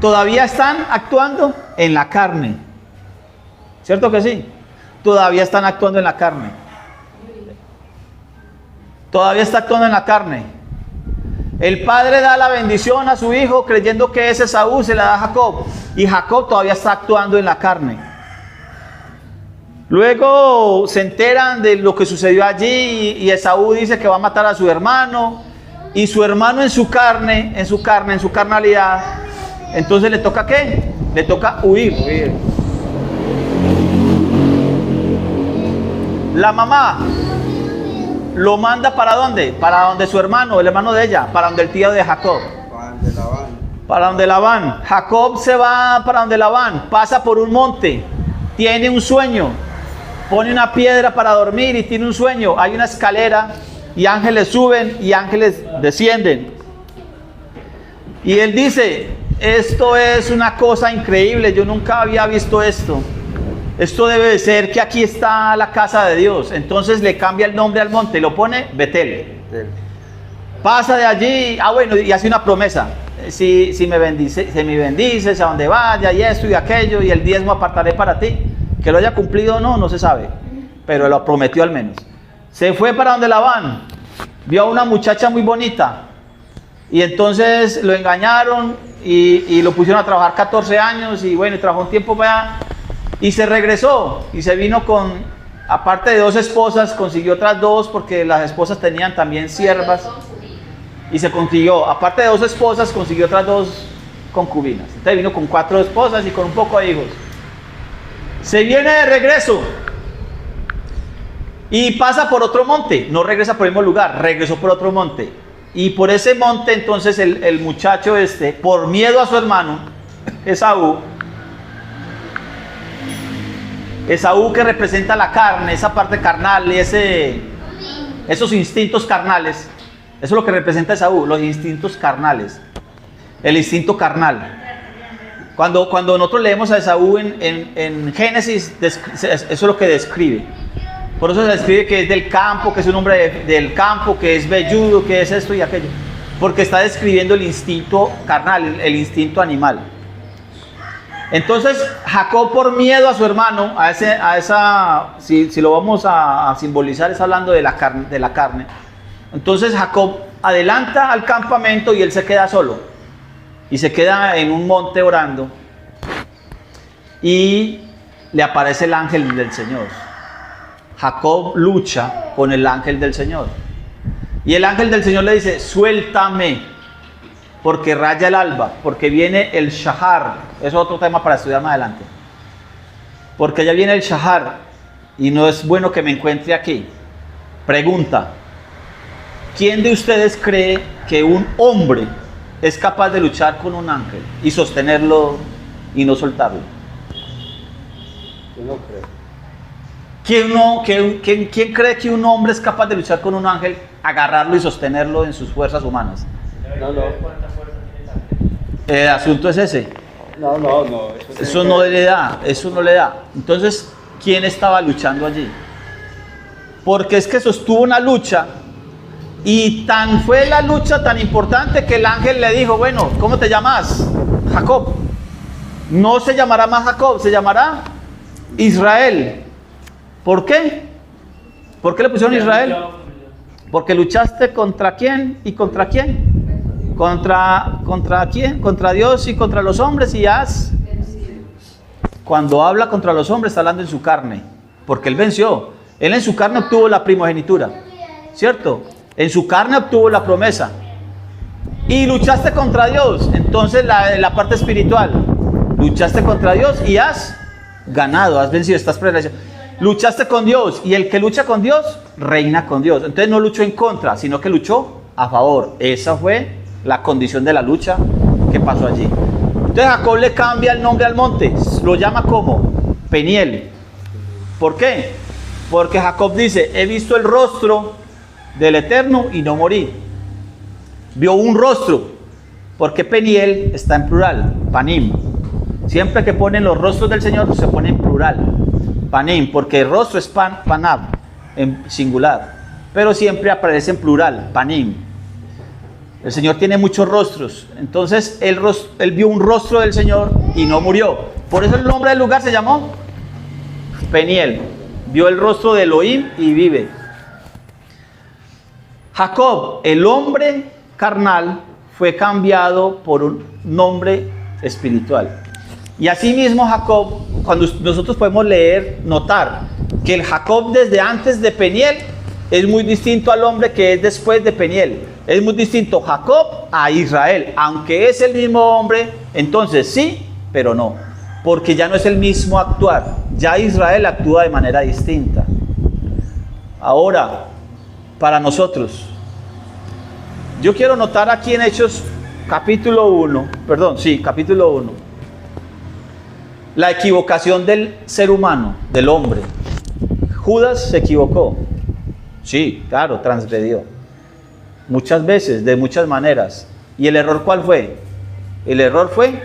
Todavía están actuando en la carne. ¿Cierto que sí? Todavía están actuando en la carne. Todavía está actuando en la carne. El padre da la bendición a su hijo creyendo que ese Esaú se la da a Jacob. Y Jacob todavía está actuando en la carne. Luego se enteran de lo que sucedió allí y Esaú dice que va a matar a su hermano. Y su hermano en su carnalidad. Entonces le toca ¿qué? Le toca huir. La mamá lo manda ¿para dónde? Para donde su hermano, el hermano de ella, para donde el tío de Jacob. Para donde Labán. Jacob se va para donde Labán, pasa por un monte, tiene un sueño, pone una piedra para dormir y tiene un sueño. Hay una escalera y ángeles suben y ángeles descienden. Y él dice, esto es una cosa increíble, yo nunca había visto esto. Esto debe de ser que aquí está la casa de Dios. Entonces le cambia el nombre al monte y lo pone Betel. Pasa de allí, bueno, y hace una promesa. Si me bendices a donde vaya y esto y aquello y el diezmo apartaré para ti. Que lo haya cumplido o no, no se sabe. Pero lo prometió al menos. Se fue para donde Labán. Vio a una muchacha muy bonita. Y entonces lo engañaron y lo pusieron a trabajar 14 años. Y bueno, trabajó un tiempo para... Y se regresó y se vino con, aparte de 2 esposas, consiguió otras 2 porque las esposas tenían también siervas. Y se consiguió, aparte de 2 esposas, consiguió otras 2 concubinas. Entonces vino con 4 esposas y con un poco de hijos. Se viene de regreso y pasa por otro monte. No regresa por el mismo lugar, regresó por otro monte. Y por ese monte entonces el muchacho por miedo a su hermano, Esaú que representa la carne, esa parte carnal, esos instintos carnales, eso es lo que representa Esaú, los instintos carnales, el instinto carnal. Cuando nosotros leemos a Esaú en Génesis, eso es lo que describe. Por eso se describe que es del campo, que es un hombre del campo, que es velludo, que es esto y aquello. Porque está describiendo el instinto carnal, el instinto animal. Entonces Jacob, por miedo a su hermano, si lo vamos a simbolizar, es hablando de la carne. Entonces Jacob adelanta al campamento y él se queda solo. Y se queda en un monte orando. Y le aparece el ángel del Señor. Jacob lucha con el ángel del Señor. Y el ángel del Señor le dice, suéltame. Porque raya el alba, porque viene el Shahar. Eso es otro tema para estudiar más adelante. Porque ya viene el Shahar y no es bueno que me encuentre aquí. Pregunta: ¿quién de ustedes cree que un hombre es capaz de luchar con un ángel y sostenerlo y no soltarlo? Yo no creo. ¿Quién cree que un hombre es capaz de luchar con un ángel, agarrarlo y sostenerlo en sus fuerzas humanas? No. El asunto es ese. No. Eso no le da. Entonces, ¿quién estaba luchando allí? Porque es que sostuvo una lucha y tan fue la lucha tan importante que el ángel le dijo, bueno, ¿cómo te llamas? Jacob. No se llamará más Jacob, se llamará Israel. ¿Por qué? ¿Por qué le pusieron Israel? Porque luchaste contra quién y contra quién. ¿Contra quién? Contra Dios y contra los hombres y cuando habla contra los hombres está hablando en su carne, porque él venció. Él en su carne obtuvo la primogenitura, ¿cierto? En su carne obtuvo la promesa. Y luchaste contra Dios. Entonces la parte espiritual, luchaste contra Dios y has ganado, has vencido, estás prevaleciendo. Luchaste con Dios y el que lucha con Dios reina con Dios. Entonces no luchó en contra, sino que luchó a favor. Esa fue la condición de la lucha que pasó allí. Entonces Jacob le cambia el nombre al monte, lo llama como Peniel. ¿Por qué? Porque Jacob dice, he visto el rostro del Eterno y no morí. Vio un rostro, porque Peniel está en plural, Panim. Siempre que ponen los rostros del Señor se pone en plural, Panim, porque el rostro es Panab, en singular, pero siempre aparece en plural, Panim. El Señor tiene muchos rostros. Entonces él vio un rostro del Señor y no murió. Por eso el nombre del lugar se llamó Peniel. Vio el rostro de Elohim y vive. Jacob, el hombre carnal, fue cambiado por un nombre espiritual. Y asimismo Jacob, cuando nosotros podemos leer, notar que el Jacob desde antes de Peniel es muy distinto al hombre que es después de Peniel. Es muy distinto Jacob a Israel, aunque es el mismo hombre, entonces sí, pero no, porque ya no es el mismo actuar. Ya Israel actúa de manera distinta. Ahora, para nosotros, yo quiero notar aquí en Hechos capítulo 1, la equivocación del ser humano, del hombre. Judas se equivocó. Sí, claro, transgredió. Muchas veces, de muchas maneras. ¿Y el error cuál fue? El error fue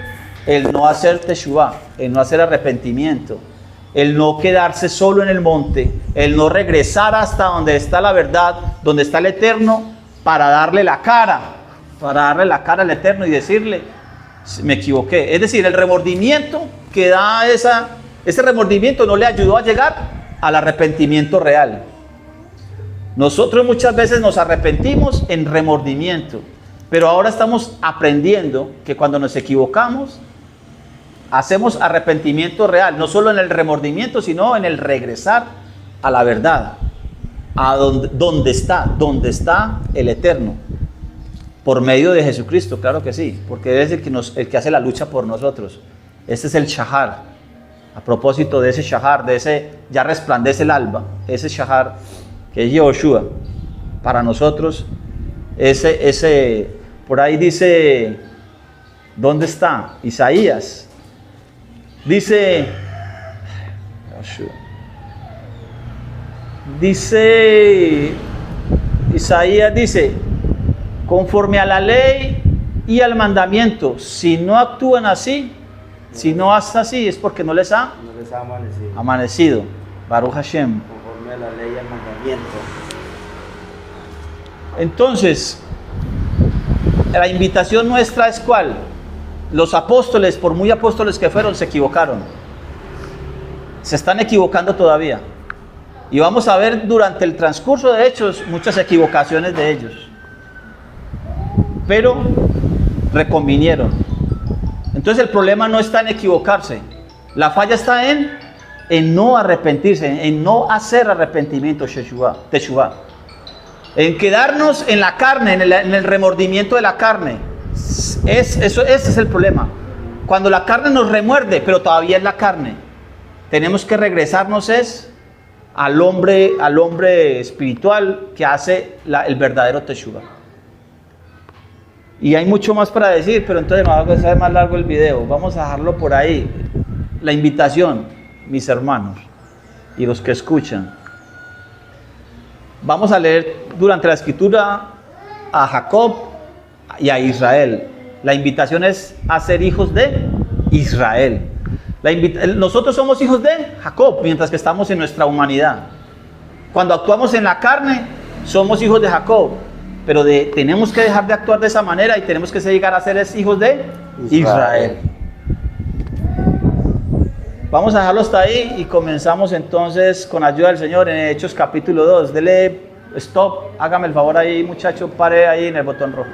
el no hacer teshuvá, el no hacer arrepentimiento, el no quedarse solo en el monte, el no regresar hasta donde está la verdad, donde está el Eterno, para darle la cara al Eterno y decirle, me equivoqué. Es decir, el remordimiento que da ese remordimiento no le ayudó a llegar al arrepentimiento real. Nosotros muchas veces nos arrepentimos en remordimiento, pero ahora estamos aprendiendo que cuando nos equivocamos, hacemos arrepentimiento real, no solo en el remordimiento, sino en el regresar a la verdad, a donde está el Eterno, por medio de Jesucristo, claro que sí, porque es el que hace la lucha por nosotros. Este es el Shahar. A propósito de ese Shahar, de ese ya resplandece el alba, ese Shahar que es Yehoshua, para nosotros, por ahí dice, ¿dónde está? Isaías, dice Isaías dice, conforme a la ley y al mandamiento, si no actúan así, si no hacen así, es porque no les ha amanecido. Baruch Hashem. Conforme a la ley y al mandamiento. Entonces, la invitación nuestra es ¿cuál? Los apóstoles, por muy apóstoles que fueron, se equivocaron. Se están equivocando todavía. Y vamos a ver durante el transcurso de Hechos muchas equivocaciones de ellos. Pero reconvinieron. Entonces el problema no está en equivocarse. La falla está en no arrepentirse, en no hacer arrepentimiento, teshuvá. En quedarnos en la carne, en el remordimiento de la carne. Ese es el problema. Cuando la carne nos remuerde, pero todavía es la carne. Tenemos que regresarnos al hombre espiritual que hace el verdadero teshuvá. Y hay mucho más para decir, pero entonces me va a hacer más largo el video. Vamos a dejarlo por ahí. La invitación, mis hermanos y los que escuchan. Vamos a leer durante la escritura a Jacob y a Israel. La invitación es a ser hijos de Israel. Nosotros somos hijos de Jacob, mientras que estamos en nuestra humanidad. Cuando actuamos en la carne, somos hijos de Jacob. Pero tenemos que dejar de actuar de esa manera y tenemos que llegar a ser hijos de Israel. Vamos a dejarlo hasta ahí y comenzamos entonces con ayuda del Señor en Hechos capítulo 2. Dele stop, hágame el favor ahí, muchacho, pare ahí en el botón rojo.